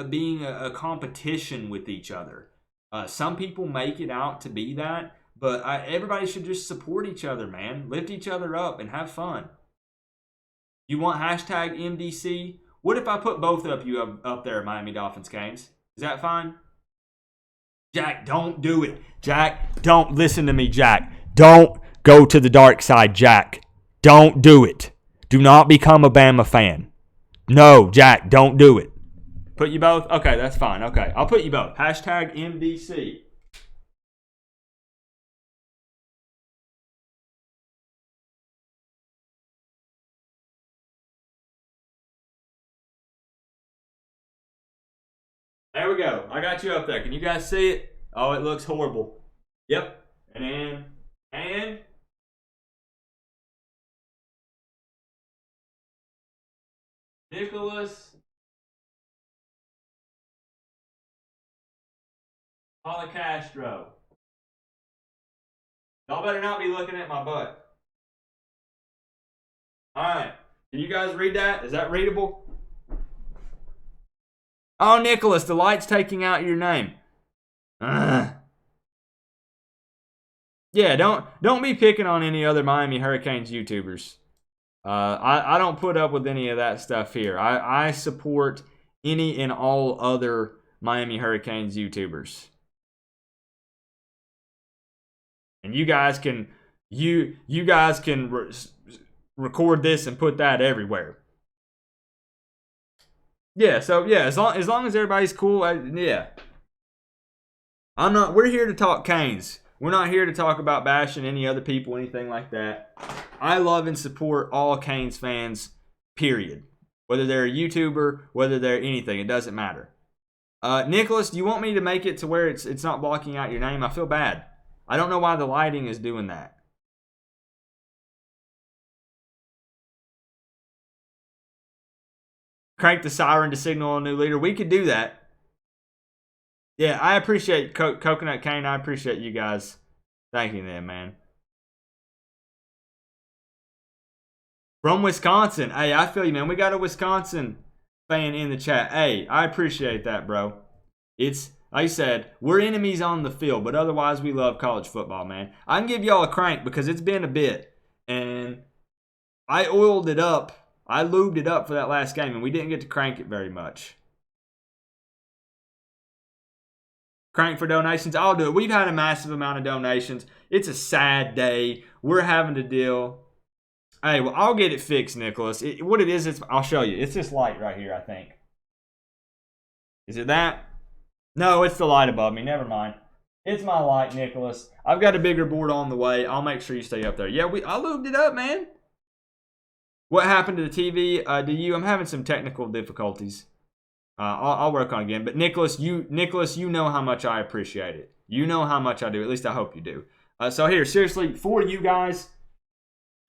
being a competition with each other. Some people make it out to be that, but everybody should just support each other, man. Lift each other up and have fun. You want hashtag MDC? What if I put both of you up there, Miami Dolphins Canes? Is that fine? Jack, don't do it. Jack, don't listen to me, Jack. Don't go to the dark side, Jack. Don't do it. Do not become a Bama fan. No, Jack, don't do it. Put you both? Okay, that's fine. Okay, I'll put you both. Hashtag MDC. There we go. I got you up there. Can you guys see it? Oh, it looks horrible. Yep. And Nicholas Castro. Y'all better not be looking at my butt. Alright. Can you guys read that? Is that readable? Oh, Nicholas, the light's taking out your name. Yeah, don't be picking on any other Miami Hurricanes YouTubers. I don't put up with any of that stuff here. I support any and all other Miami Hurricanes YouTubers. And you guys can record this and put that everywhere. Yeah, so yeah, as long as everybody's cool, yeah. We're here to talk Canes. We're not here to talk about bashing any other people, anything like that. I love and support all Canes fans, period. Whether they're a YouTuber, whether they're anything, it doesn't matter. Nicholas, do you want me to make it to where it's not blocking out your name? I feel bad. I don't know why the lighting is doing that. Crank the siren to signal a new leader. We could do that. Yeah, I appreciate Coconut Cane. I appreciate you guys thanking them, man. From Wisconsin. Hey, I feel you, man. We got a Wisconsin fan in the chat. Hey, I appreciate that, bro. It's, like I said, we're enemies on the field, but otherwise we love college football, man. I can give y'all a crank because it's been a bit. And I oiled it up. I lubed it up for that last game, and we didn't get to crank it very much. Crank for donations. I'll do it. We've had a massive amount of donations. It's a sad day. We're having to deal Hey, well, I'll get it fixed, Nicholas. What it is, I'll show you. It's this light right here, I think. Is it that? No, it's the light above me. Never mind. It's my light, Nicholas. I've got a bigger board on the way. I'll make sure you stay up there. Yeah, I lubed it up, man. What happened to the TV? I'm having some technical difficulties. I'll work on it again. But Nicholas, you know how much I appreciate it. You know how much I do. At least I hope you do. So here, seriously, for you guys,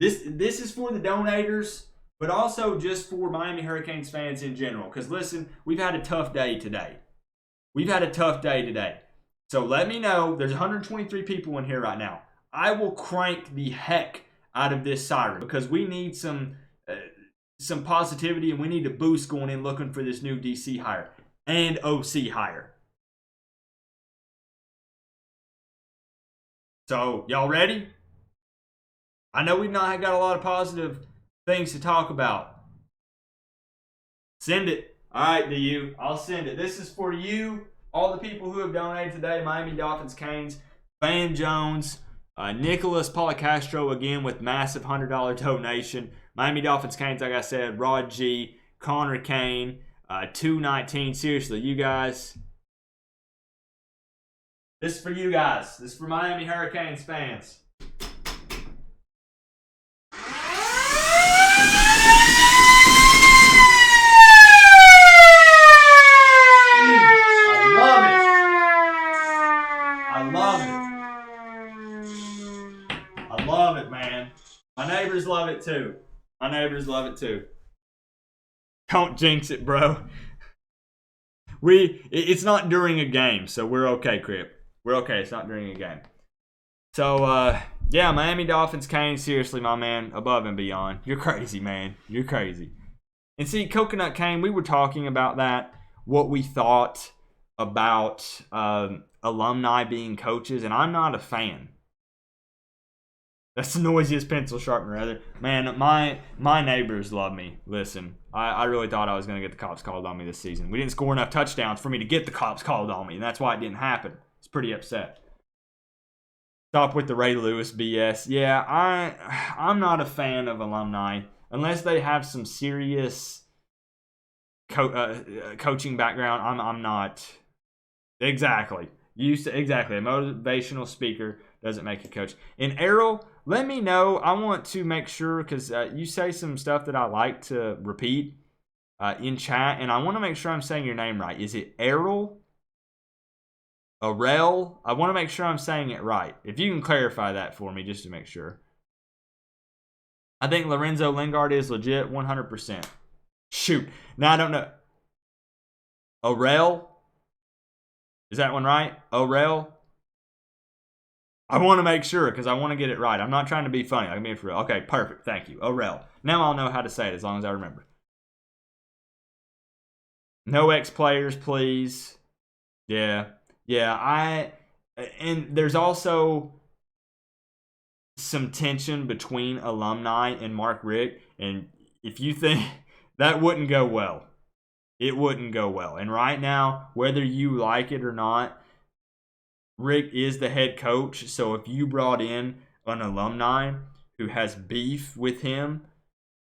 this is for the donators, but also just for Miami Hurricanes fans in general. Because listen, we've had a tough day today. So let me know. There's 123 people in here right now. I will crank the heck out of this siren because we need some positivity and we need a boost going in looking for this new DC hire and OC hire. So, y'all ready? I know we've not got a lot of positive things to talk about. Send it. All right, DU. I'll send it. This is for you, all the people who have donated today. Miami Dolphins, Canes, Van Jones, Nicholas Policastro again with massive $100 donation. Miami Dolphins, Canes, like I said, Rod G, Connor Kane, 219. Seriously, you guys. This is for you guys. This is for Miami Hurricanes fans. I love it, man. My neighbors love it too. Don't jinx it, bro. It's not during a game, so we're okay, Crip. We're okay. It's not during a game. So, yeah, Miami Dolphins, Kane, seriously, my man, above and beyond. You're crazy, man. You're crazy. And see, Coconut Kane, we were talking about that, what we thought about alumni being coaches, and I'm not a fan. That's the noisiest pencil sharpener ever. Man, my neighbors love me. Listen, I really thought I was going to get the cops called on me this season. We didn't score enough touchdowns for me to get the cops called on me, and that's why it didn't happen. I was pretty upset. Stop with the Ray Lewis BS. Yeah, I'm not a fan of alumni unless they have some serious coaching background. I'm not. Exactly. Exactly. A motivational speaker doesn't make a coach. And Errol, let me know. I want to make sure because you say some stuff that I like to repeat in chat, and I want to make sure I'm saying your name right. Is it Errol? Arel? I want to make sure I'm saying it right. If you can clarify that for me just to make sure. I think Lorenzo Lingard is legit 100%. Shoot. Now I don't know. Arel? Is that one right? Orel? I want to make sure because I want to get it right. I'm not trying to be funny. I can be for real. Okay, perfect. Thank you. Orel. Now I'll know how to say it as long as I remember. No ex-players, please. Yeah. And there's also some tension between alumni and Mark Richt. And if you think that wouldn't go well, it wouldn't go well. And right now, whether you like it or not, Rick is the head coach. So if you brought in an alumni who has beef with him,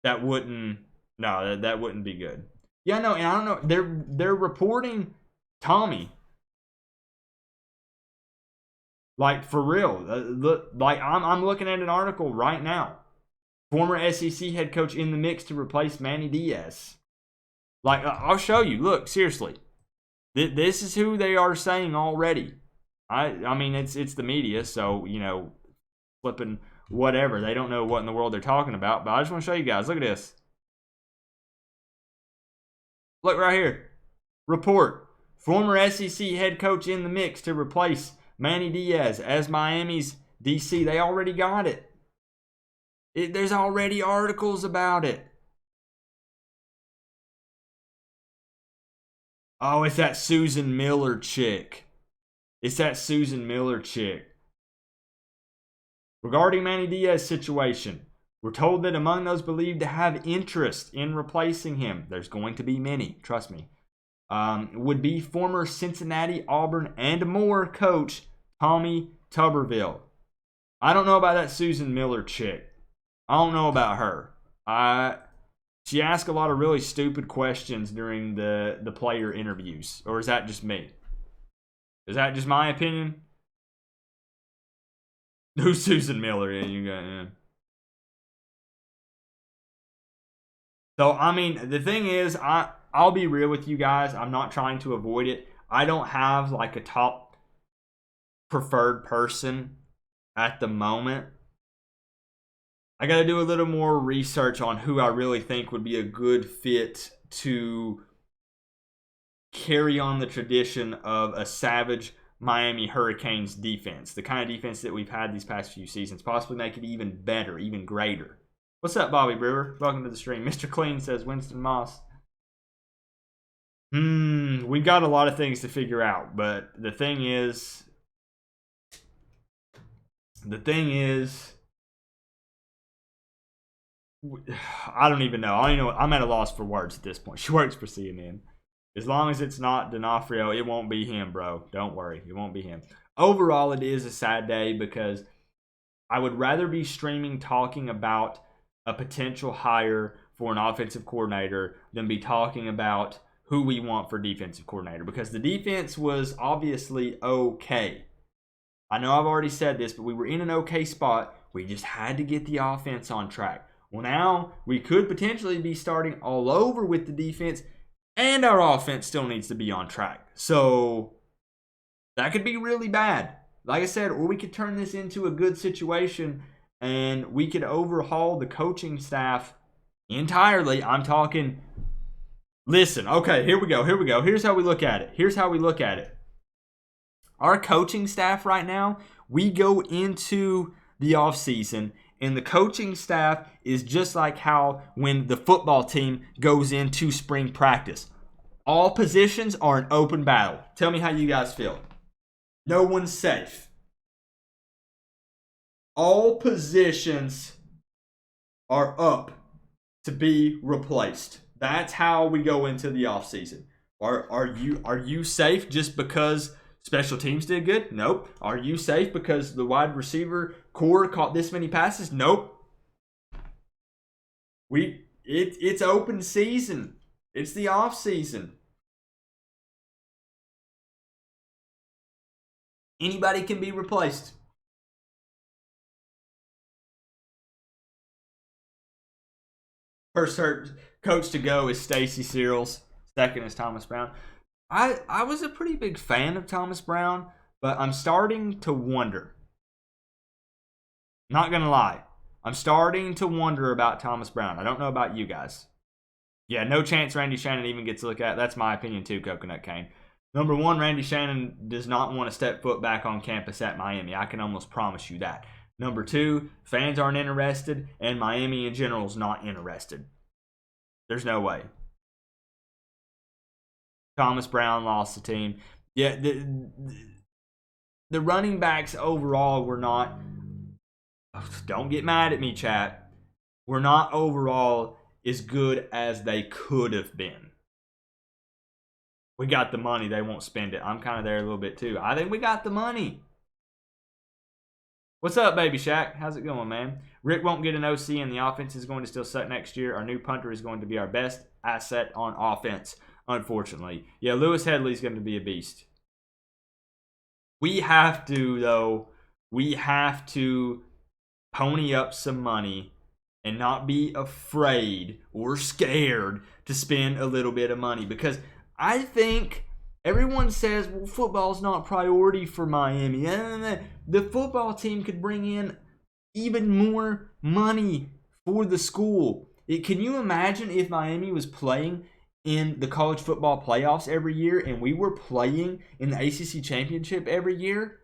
that wouldn't be good. Yeah, no, and I don't know. They're reporting Tommy. Like, for real. Like, I'm looking at an article right now. Former SEC head coach in the mix to replace Manny Diaz. Like, I'll show you. Look, seriously. This is who they are saying already. I mean, it's the media, so, you know, flipping whatever. They don't know what in the world they're talking about, but I just want to show you guys. Look at this. Look right here. Report. Former SEC head coach in the mix to replace Manny Diaz as Miami's DC. They already got it. There's already articles about it. Oh, it's that Susan Miller chick. Regarding Manny Diaz's situation, we're told that among those believed to have interest in replacing him, there's going to be many, trust me, would be former Cincinnati, Auburn, and more coach Tommy Tuberville. I don't know about that Susan Miller chick. I don't know about her. She asked a lot of really stupid questions during the player interviews. Or is that just me? Is that just my opinion? Who's Susan Miller? Yeah, you got, yeah. So, I mean, the thing is, I'll be real with you guys. I'm not trying to avoid it. I don't have like a top preferred person at the moment. I got to do a little more research on who I really think would be a good fit to carry on the tradition of a savage Miami Hurricanes defense. The kind of defense that we've had these past few seasons. Possibly make it even better, even greater. What's up, Bobby Brewer? Welcome to the stream. Mr. Clean says Winston Moss. We've got a lot of things to figure out, but the thing is, I don't even know. I'm at a loss for words at this point. She works for CNN. As long as it's not D'Onofrio, it won't be him, bro. Don't worry. It won't be him. Overall, it is a sad day because I would rather be streaming talking about a potential hire for an offensive coordinator than be talking about who we want for defensive coordinator, because the defense was obviously okay. I know I've already said this, but we were in an okay spot. We just had to get the offense on track. Well, now we could potentially be starting all over with the defense, and our offense still needs to be on track. So that could be really bad. Like I said, or we could turn this into a good situation and we could overhaul the coaching staff entirely. I'm talking, listen, okay, here we go. Here's how we look at it. Our coaching staff right now, we go into the offseason, and the coaching staff is just like how when the football team goes into spring practice. All positions are an open battle. Tell me how you guys feel. No one's safe. All positions are up to be replaced. That's how we go into the offseason. Are you safe just because special teams did good? Nope. Are you safe because the wide receiver core caught this many passes? Nope. It's open season. It's the off season. Anybody can be replaced. First coach to go is Stacy Searles. Second is Thomas Brown. I was a pretty big fan of Thomas Brown, but I'm starting to wonder. Not gonna lie. I'm starting to wonder about Thomas Brown. I don't know about you guys. Yeah, no chance Randy Shannon even gets a look at. That's my opinion too, Coconut Cane. Number one, Randy Shannon does not want to step foot back on campus at Miami. I can almost promise you that. Number two, fans aren't interested, and Miami in general is not interested. There's no way. Thomas Brown lost the team. Yeah, the running backs overall were not. Don't get mad at me, chat. Were not overall as good as they could have been. We got the money. They won't spend it. I'm kind of there a little bit too. I think we got the money. What's up, Baby Shaq? How's it going, man? Rick won't get an OC, and the offense is going to still suck next year. Our new punter is going to be our best asset on offense, unfortunately. Yeah, Lewis Headley's going to be a beast. We have to, though, pony up some money and not be afraid or scared to spend a little bit of money, because I think everyone says, well, football's not priority for Miami. The football team could bring in even more money for the school. Can you imagine if Miami was playing in the college football playoffs every year and we were playing in the ACC championship every year?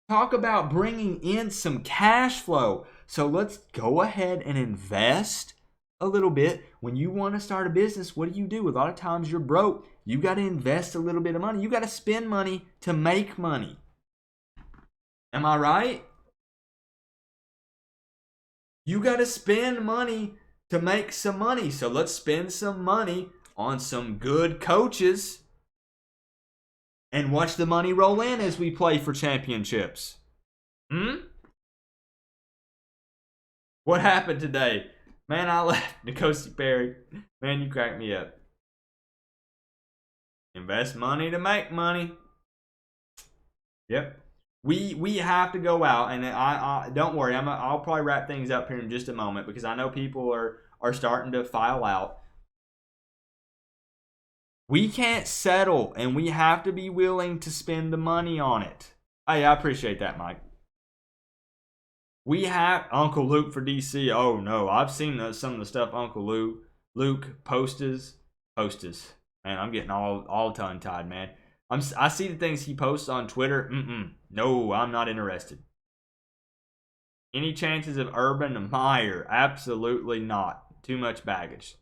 Talk about bringing in some cash flow. So let's go ahead and invest a little bit. When you want to start a business, what do? A lot of times you're broke. You got to invest a little bit of money. You got to spend money to make money. Am I right? You got to spend money to make some money. So let's spend some money on some good coaches and watch the money roll in as we play for championships. What happened today? Man, I left Nicosi Perry. Man, you cracked me up. Invest money to make money. Yep. We have to go out, and I don't worry. I'll probably wrap things up here in just a moment because I know people are starting to file out. We can't settle, and we have to be willing to spend the money on it. Hey, I appreciate that, Mike. We have Uncle Luke for DC. Oh no, I've seen some of the stuff Uncle Luke posts. Man, I'm getting all tongue tied, man. I see the things he posts on Twitter. No, I'm not interested. Any chances of Urban Meyer? Absolutely not. Too much baggage.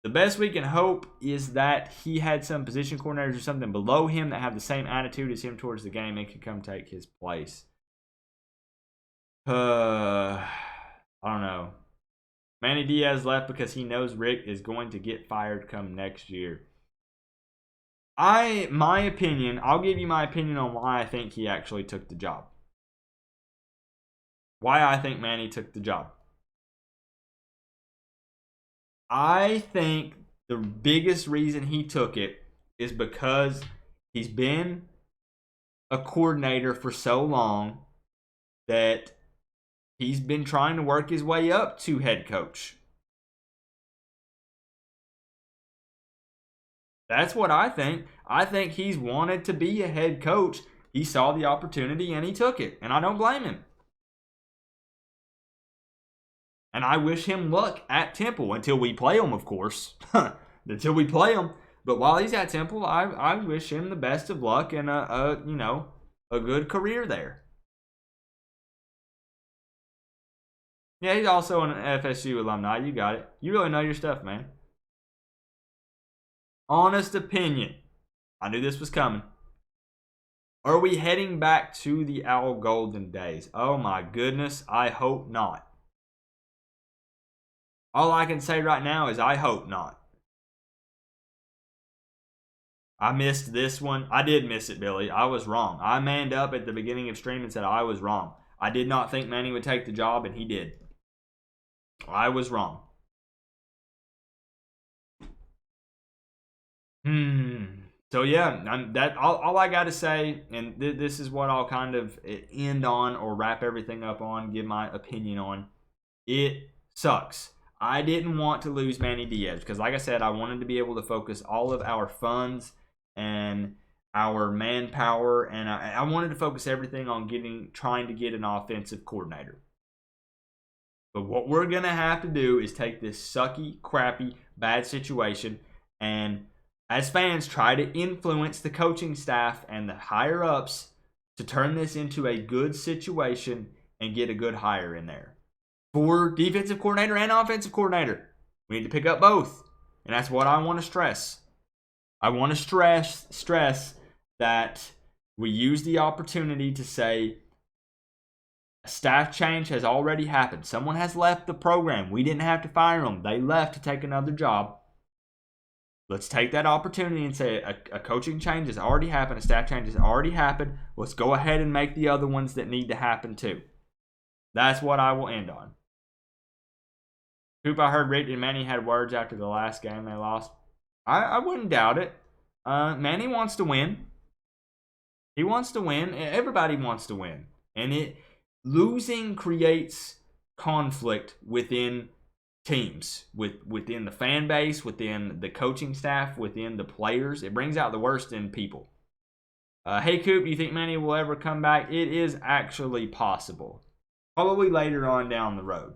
The best we can hope is that he had some position coordinators or something below him that have the same attitude as him towards the game and can come take his place. I don't know. Manny Diaz left because he knows Rick is going to get fired come next year. My opinion, I'll give you my opinion on why I think he actually took the job. Why I think Manny took the job. I think the biggest reason he took it is because he's been a coordinator for so long that he's been trying to work his way up to head coach. That's what I think. I think he's wanted to be a head coach. He saw the opportunity and he took it. And I don't blame him. And I wish him luck at Temple until we play him, of course. Until we play him. But while he's at Temple, I wish him the best of luck and a good career there. Yeah, he's also an FSU alumni. You got it. You really know your stuff, man. Honest opinion. I knew this was coming. Are we heading back to the Al Golden days? Oh my goodness, I hope not. All I can say right now is I hope not. I missed this one. I did miss it, Billy. I was wrong. I manned up at the beginning of stream and said I was wrong. I did not think Manny would take the job, and he did. I was wrong. So yeah, that all I got to say, and this is what I'll kind of end on or wrap everything up on, give my opinion on. It sucks. I didn't want to lose Manny Diaz because, like I said, I wanted to be able to focus all of our funds and our manpower, and I wanted to focus everything on trying to get an offensive coordinator. But what we're going to have to do is take this sucky, crappy, bad situation and, as fans, try to influence the coaching staff and the higher-ups to turn this into a good situation and get a good hire in there. For defensive coordinator and offensive coordinator. We need to pick up both. And that's what I want to stress. I want to stress that we use the opportunity to say a staff change has already happened. Someone has left the program. We didn't have to fire them. They left to take another job. Let's take that opportunity and say a coaching change has already happened. A staff change has already happened. Let's go ahead and make the other ones that need to happen too. That's what I will end on. Coop, I heard Rick and Manny had words after the last game they lost. I wouldn't doubt it. Manny wants to win. He wants to win. Everybody wants to win. And losing creates conflict within teams, within the fan base, within the coaching staff, within the players. It brings out the worst in people. Hey, Coop, do you think Manny will ever come back? It is actually possible. Probably later on down the road.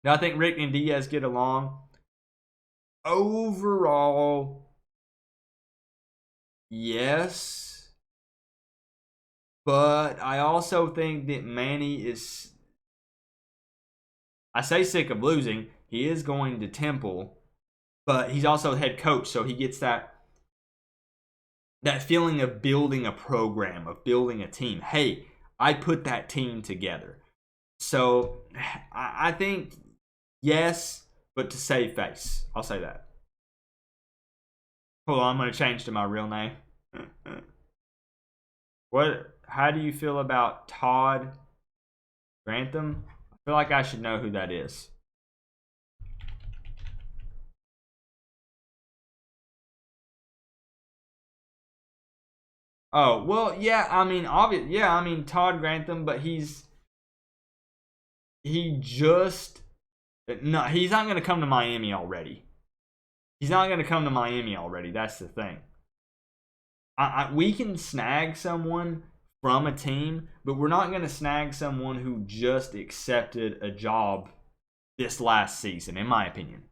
Now, I think Rick and Diaz get along. Overall, yes. But I also think that Manny is, I say sick of losing. He is going to Temple. But he's also head coach, so he gets that feeling of building a program, of building a team. Hey, I put that team together. So I think yes, but to save face. I'll say that. Hold on, I'm going to change to my real name. How do you feel about Todd Grantham? I feel like I should know who that is. Oh, well, yeah, I mean, Todd Grantham, but he just, no, he's not going to come to Miami already. He's not going to come to Miami already. That's the thing. We can snag someone from a team, but we're not going to snag someone who just accepted a job this last season, in my opinion.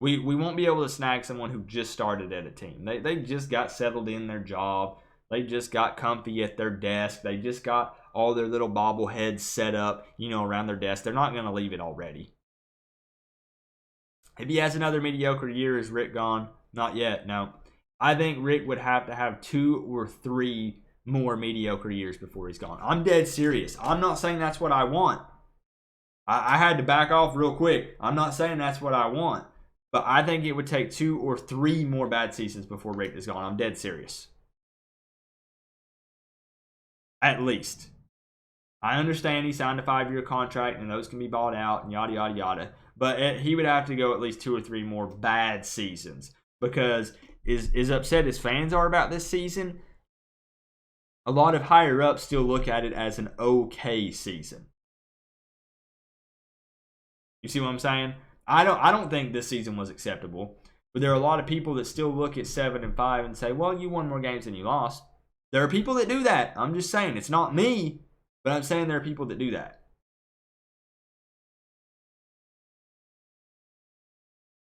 We won't be able to snag someone who just started at a team. They just got settled in their job. They just got comfy at their desk. They just got all their little bobbleheads set up, around their desk. They're not going to leave it already. If he has another mediocre year, is Rick gone? Not yet, no. I think Rick would have to have 2 or 3 more mediocre years before he's gone. I'm dead serious. I'm not saying that's what I want. I had to back off real quick. I'm not saying that's what I want. But I think it would take 2 or 3 more bad seasons before Rick is gone. I'm dead serious. At least. I understand he signed a 5-year contract and those can be bought out and yada, yada, yada. But he would have to go at least 2 or 3 more bad seasons. Because as upset as fans are about this season, a lot of higher ups still look at it as an okay season. You see what I'm saying? I don't think this season was acceptable. But there are a lot of people that still look at 7-5 and say, well, you won more games than you lost. There are people that do that. I'm just saying. It's not me. But I'm saying there are people that do that.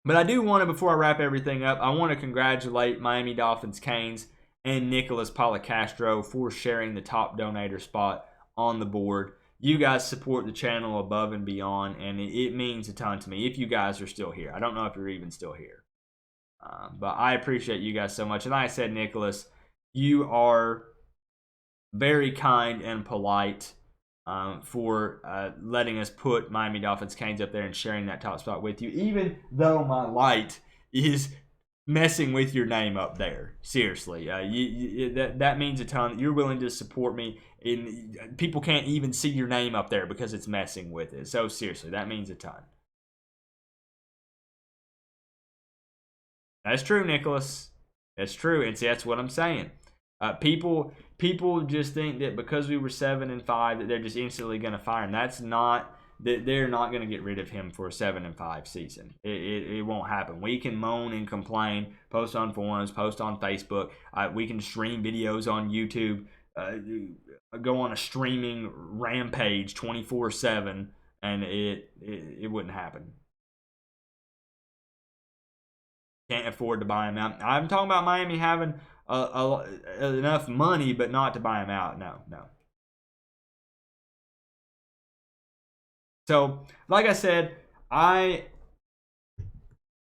But I do want to, before I wrap everything up, I want to congratulate Miami Dolphins Canes and Nicholas Policastro for sharing the top donator spot on the board. You guys support the channel above and beyond, and it means a ton to me if you guys are still here. I don't know if you're even still here. But I appreciate you guys so much. And like I said, Nicholas, you are very kind and polite for letting us put Miami Dolphins Canes up there and sharing that top spot with you, even though my light is messing with your name up there. Seriously, that means a ton. You're willing to support me, and people can't even see your name up there because it's messing with it. So seriously, that means a ton. That's true, Nicholas. That's true, and see, that's what I'm saying. People just think that because we were 7-5 that they're just instantly going to fire him. That's not. They're not going to get rid of him for a 7-5 season. It won't happen. We can moan and complain, post on forums, post on Facebook. We can stream videos on YouTube, go on a streaming rampage 24/7, and it wouldn't happen. Can't afford to buy him out. I'm talking about Miami having enough money, but not to buy him out. No. So, like I said, I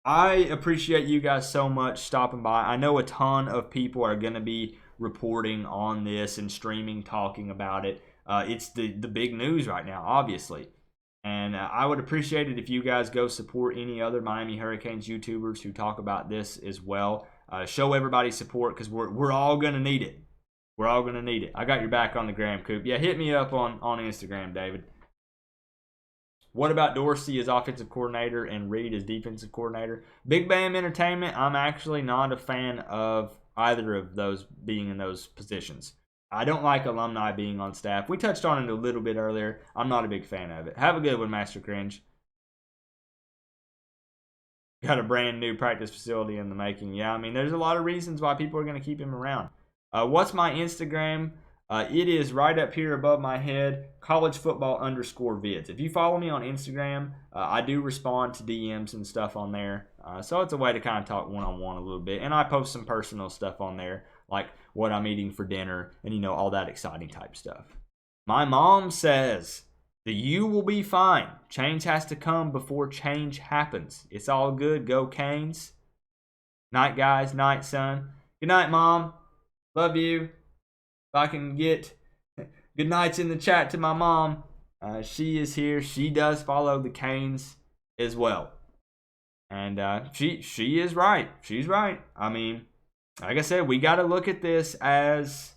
appreciate you guys so much stopping by. I know a ton of people are going to be reporting on this and streaming, talking about it. It's the big news right now, obviously. And I would appreciate it if you guys go support any other Miami Hurricanes YouTubers who talk about this as well. Show everybody support because we're all going to need it. We're all going to need it. I got your back on the gram, Coop. Yeah, hit me up on Instagram, David. What about Dorsey as offensive coordinator and Reed as defensive coordinator? Big Bam Entertainment, I'm actually not a fan of either of those being in those positions. I don't like Alumni being on staff. We touched on it a little bit earlier. I'm not a big fan of it. Have a good one, Master Cringe. Got a brand new practice facility in the making. Yeah, I mean, there's a lot of reasons why people are going to keep him around. What's my Instagram? It is right up here above my head, collegefootball_vids. If you follow me on Instagram, I do respond to DMs and stuff on there. So it's a way to kind of talk one-on-one a little bit. And I post some personal stuff on there, like what I'm eating for dinner and, all that exciting type stuff. My mom says that you will be fine. Change has to come before change happens. It's all good. Go Canes. Night, guys. Night, son. Good night, Mom. Love you. If I can get good nights in the chat to my mom. She is here. She does follow the Canes as well. And she is right. She's right. I mean, like I said, we got to look at this as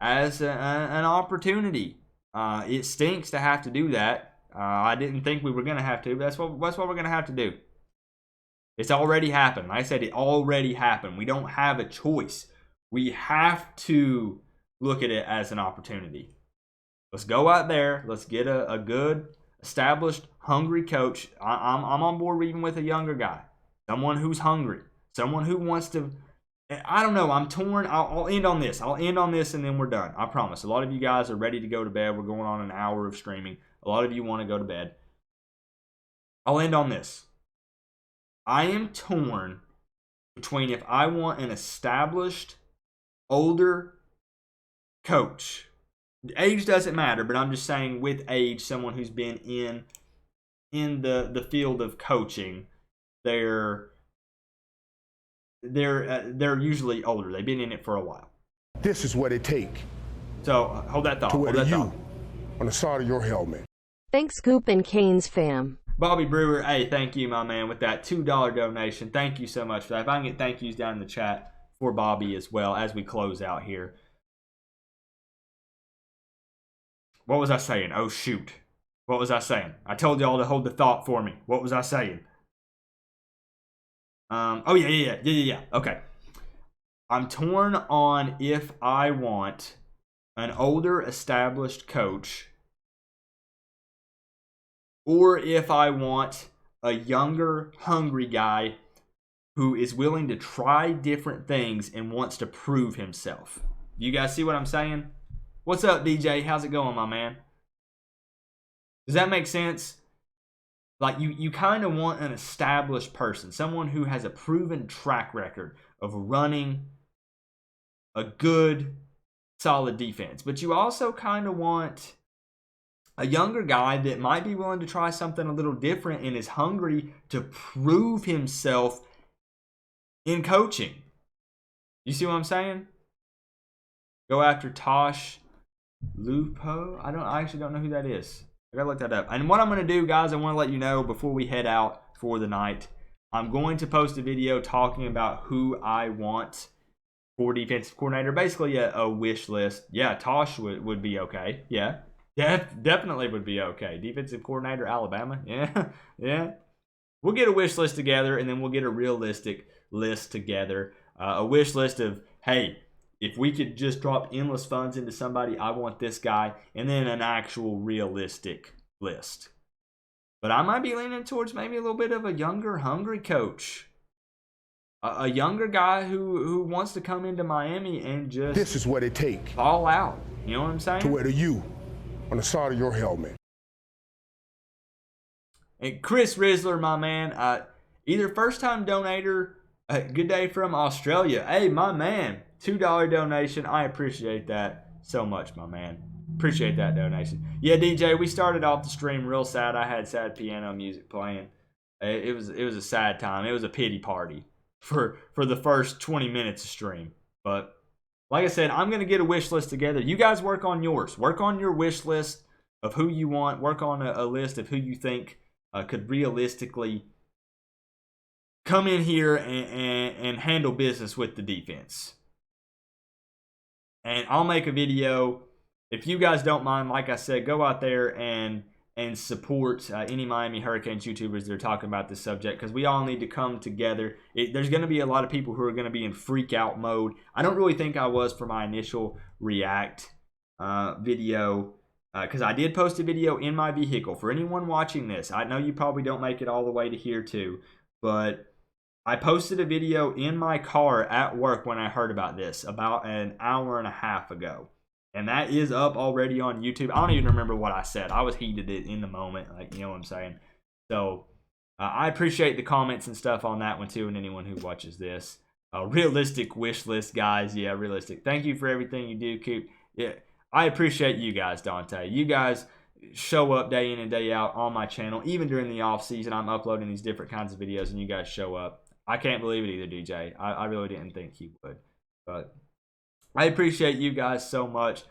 as an opportunity. It stinks to have to do that. I didn't think we were going to have to, but that's what we're going to have to do. It's already happened. Like I said, it already happened. We don't have a choice. We have to look at it as an opportunity. Let's go out there. Let's get a good, established, hungry coach. I'm on board even with a younger guy. Someone who's hungry. Someone who wants to... I don't know. I'm torn. I'll end on this. I'll end on this and then we're done. I promise. A lot of you guys are ready to go to bed. We're going on an hour of streaming. A lot of you want to go to bed. I'll end on this. I am torn between if I want an established, older coach. Age doesn't matter, but I'm just saying with age, someone who's been in the field of coaching, they're usually older. They've been in it for a while. This is what it takes. So hold that thought. To Hold wear that you thought. on the side of your helmet. Thanks, Scoop and Canes fam. Bobby Brewer, hey, thank you, my man, with that $2 donation. Thank you so much for that. If I can get thank yous down in the chat for Bobby as well as we close out here. What was I saying? Oh, shoot. What was I saying? I told y'all to hold the thought for me. What was I saying? Oh, yeah. Okay. I'm torn on if I want an older, established coach or if I want a younger, hungry guy who is willing to try different things and wants to prove himself. You guys see what I'm saying? What's up, DJ? How's it going, my man? Does that make sense? Like, you kind of want an established person, someone who has a proven track record of running a good, solid defense. But you also kind of want a younger guy that might be willing to try something a little different and is hungry to prove himself in coaching. You see what I'm saying? Go after Tosh Lupo. I actually don't know who that is. I gotta look that up. And what I'm going to do, guys, I want to let you know before we head out for the night, I'm going to post a video talking about who I want for defensive coordinator. Basically a wish list. Yeah, Tosh would be okay. Yeah. Definitely would be okay. Defensive coordinator, Alabama. Yeah. We'll get a wish list together, and then we'll get a realistic list together. A wish list of, hey, if we could just drop endless funds into somebody, I want this guy, and then an actual realistic list. But I might be leaning towards maybe a little bit of a younger, hungry coach. A younger guy who wants to come into Miami and just... This is what it takes. Fall out. You know what I'm saying? To wear the U on the side of your helmet. And Chris Rizzler, my man, either first-time donator, good day from Australia. Hey, my man, $2 donation. I appreciate that so much, my man. Appreciate that donation. Yeah, DJ, we started off the stream real sad. I had sad piano music playing. It was a sad time. It was a pity party for the first 20 minutes of stream. But like I said, I'm going to get a wish list together. You guys work on yours. Work on your wish list of who you want. Work on a list of who you think could realistically come in here and handle business with the defense. And I'll make a video. If you guys don't mind, like I said, go out there and support any Miami Hurricanes YouTubers that are talking about this subject, because we all need to come together. There's going to be a lot of people who are going to be in freak out mode. I don't really think I was for my initial react video, because I did post a video in my vehicle. For anyone watching this, I know you probably don't make it all the way to here too, but I posted a video in my car at work when I heard about this about an hour and a half ago. And that is up already on YouTube. I don't even remember what I said. I was heated in the moment, like, you know what I'm saying? So I appreciate the comments and stuff on that one too, and anyone who watches this. Realistic wish list, guys. Yeah, realistic. Thank you for everything you do. I appreciate you guys, Dante. You guys show up day in and day out on my channel. Even during the off season, I'm uploading these different kinds of videos, and you guys show up. I can't believe it either, DJ. I really didn't think you would. But I appreciate you guys so much.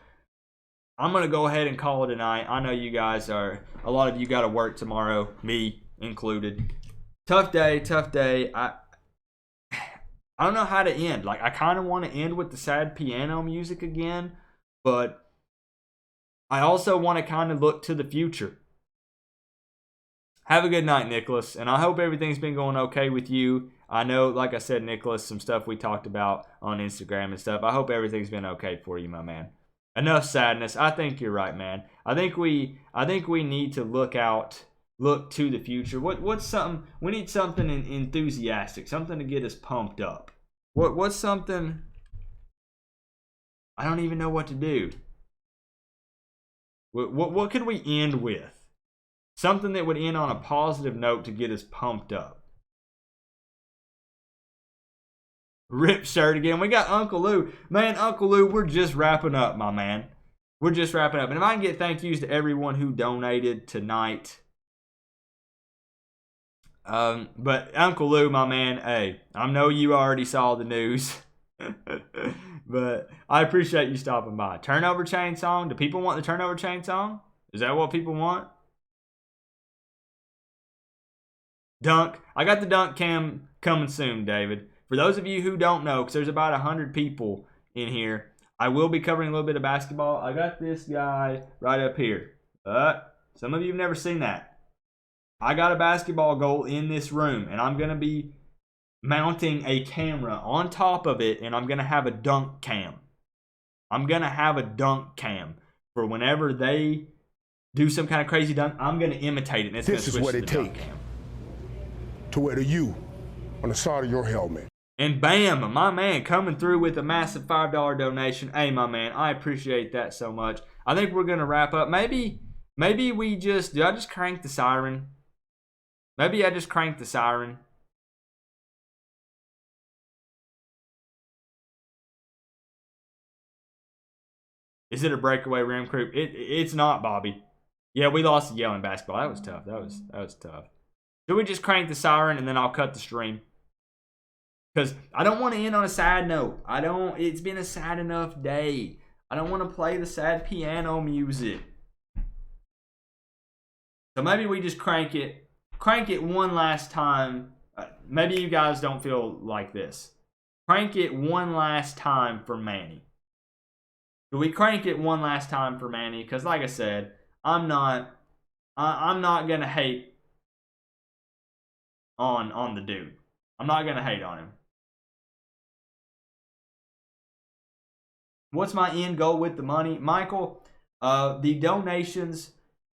I'm going to go ahead and call it a night. I know you guys a lot of you got to work tomorrow, me included. Tough day. I don't know how to end. Like, I kind of want to end with the sad piano music again, But I also want to kind of look to the future. Have a good night, Nicholas, and I hope everything's been going okay with you. I know, like I said, Nicholas, some stuff we talked about on Instagram and stuff. I hope everything's been okay for you, my man. Enough sadness. I think you're right, man. I think we need to look to the future. What's something we need? Something enthusiastic, something to get us pumped up. What's something? I don't even know what to do. What could we end with? Something that would end on a positive note to get us pumped up. Rip shirt again. We got Uncle Lou. Man, Uncle Lou, we're just wrapping up, my man. We're just wrapping up. And if I can get thank yous to everyone who donated tonight. But Uncle Lou, my man, hey, I know you already saw the news. But I appreciate you stopping by. Turnover chain song. Do people want the turnover chain song? Is that what people want? Dunk. I got the dunk cam coming soon, David. For those of you who don't know, because there's about 100 people in here, I will be covering a little bit of basketball. I got this guy right up here. Some of you have never seen that. I got a basketball goal in this room, and I'm going to be mounting a camera on top of it, and I'm going to have a dunk cam. I'm going to have a dunk cam for whenever they do some kind of crazy dunk, I'm going to imitate it. And it's this is what it takes to wear the U on the side of your helmet. And bam, my man coming through with a massive $5 donation. Hey, my man, I appreciate that so much. I think we're going to wrap up. Maybe we just, did I just crank the siren? Maybe I just cranked the siren. Is it a breakaway rim crew? It's not, Bobby. Yeah, we lost the yelling basketball. That was tough. That was tough. Should we just crank the siren and then I'll cut the stream? Because I don't want to end on a sad note. It's been a sad enough day. I don't want to play the sad piano music. So maybe we just crank it one last time. Maybe you guys don't feel like this. Crank it one last time for Manny. Do we crank it one last time for Manny? Because like I said, I'm not gonna hate on the dude. I'm not gonna hate on him. What's my end goal with the money? Michael, the donations,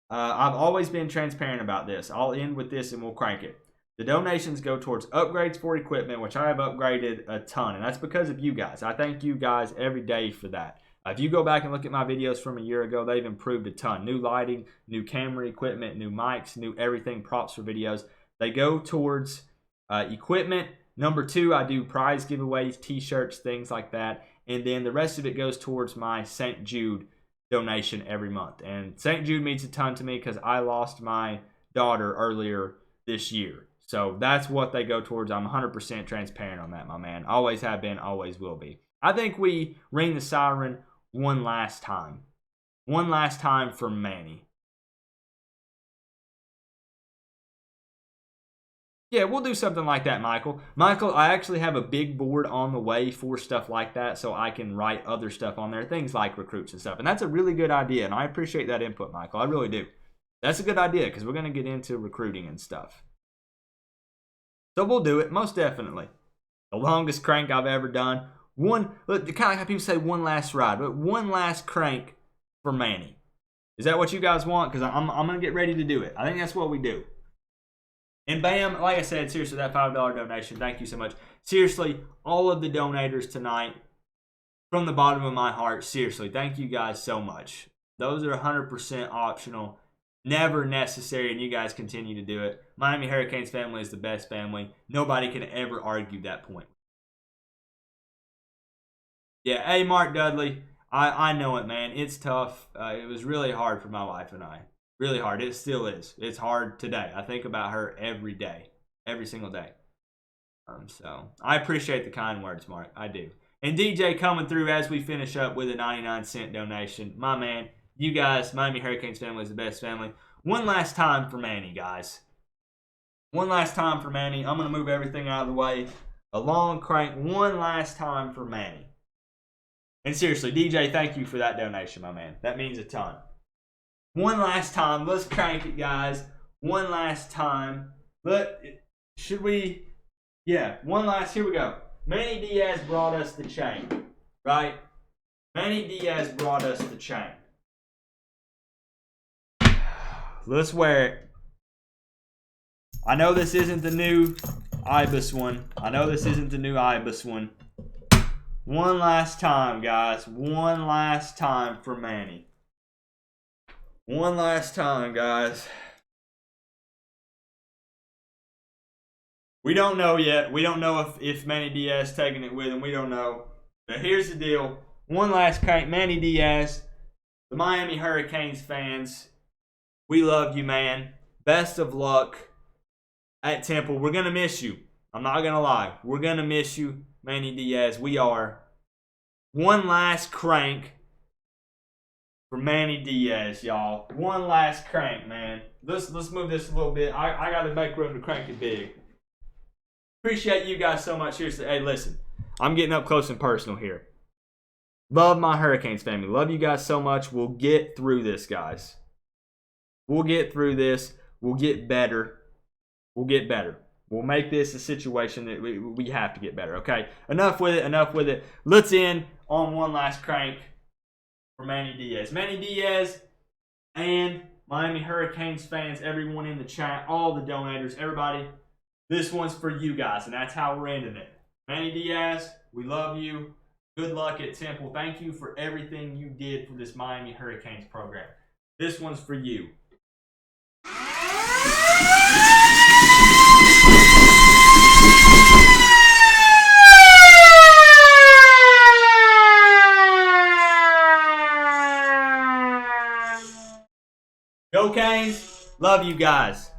I've always been transparent about this. I'll end with this and we'll crank it. The donations go towards upgrades for equipment, which I have upgraded a ton. And that's because of you guys. I thank you guys every day for that. If you go back and look at my videos from a year ago, they've improved a ton. New lighting, new camera equipment, new mics, new everything, props for videos. They go towards equipment. Number 2, I do prize giveaways, t-shirts, things like that. And then the rest of it goes towards my St. Jude donation every month. And St. Jude means a ton to me because I lost my daughter earlier this year. So that's what they go towards. I'm 100% transparent on that, my man. Always have been, always will be. I think we ring the siren one last time. One last time for Manny. Yeah, we'll do something like that, Michael. Michael, I actually have a big board on the way for stuff like that so I can write other stuff on there, things like recruits and stuff. And that's a really good idea, and I appreciate that input, Michael. I really do. That's a good idea because we're going to get into recruiting and stuff. So we'll do it, most definitely. The longest crank I've ever done. Look, kind of like how people say one last ride, but one last crank for Manny. Is that what you guys want? Because I'm going to get ready to do it. I think that's what we do. And bam, like I said, seriously, that $5 donation, thank you so much. Seriously, all of the donators tonight, from the bottom of my heart, seriously, thank you guys so much. Those are 100% optional, never necessary, and you guys continue to do it. Miami Hurricanes family is the best family. Nobody can ever argue that point. Yeah, hey, Mark Dudley, I know it, man. It's tough. It was really hard for my wife and I. Really hard. It still is. It's hard today. I think about her every day. Every single day. So, I appreciate the kind words, Mark. I do. And DJ coming through as we finish up with a 99-cent donation. My man, you guys, Miami Hurricanes family is the best family. One last time for Manny, guys. One last time for Manny. I'm going to move everything out of the way. A long crank. One last time for Manny. And seriously, DJ, thank you for that donation, my man. That means a ton. One last time. Let's crank it, guys. One last time. Should we? Yeah, one last. Here we go. Manny Diaz brought us the chain, right? Manny Diaz brought us the chain. Let's wear it. I know this isn't the new Ibis one. One last time, guys. One last time for Manny. One last time, guys. We don't know yet. We don't know if Manny Diaz taking it with him. We don't know. But here's the deal. One last crank. Manny Diaz, the Miami Hurricanes fans, we love you, man. Best of luck at Temple. We're going to miss you. I'm not going to lie. We're going to miss you, Manny Diaz. We are. One last crank for Manny Diaz, y'all. One last crank, man. Let's move this a little bit. I got to make room to crank it big. Appreciate you guys so much. Seriously, hey, listen. I'm getting up close and personal here. Love my Hurricanes family. Love you guys so much. We'll get through this, guys. We'll get through this. We'll get better. We'll get better. We'll make this a situation that we have to get better, okay? Enough with it. Enough with it. Let's end on one last crank for Manny Diaz. Manny Diaz and Miami Hurricanes fans, everyone in the chat, all the donators, everybody, this one's for you guys, and that's how we're ending it. Manny Diaz, we love you. Good luck at Temple. Thank you for everything you did for this Miami Hurricanes program. This one's for you. Go Canes. Love you guys.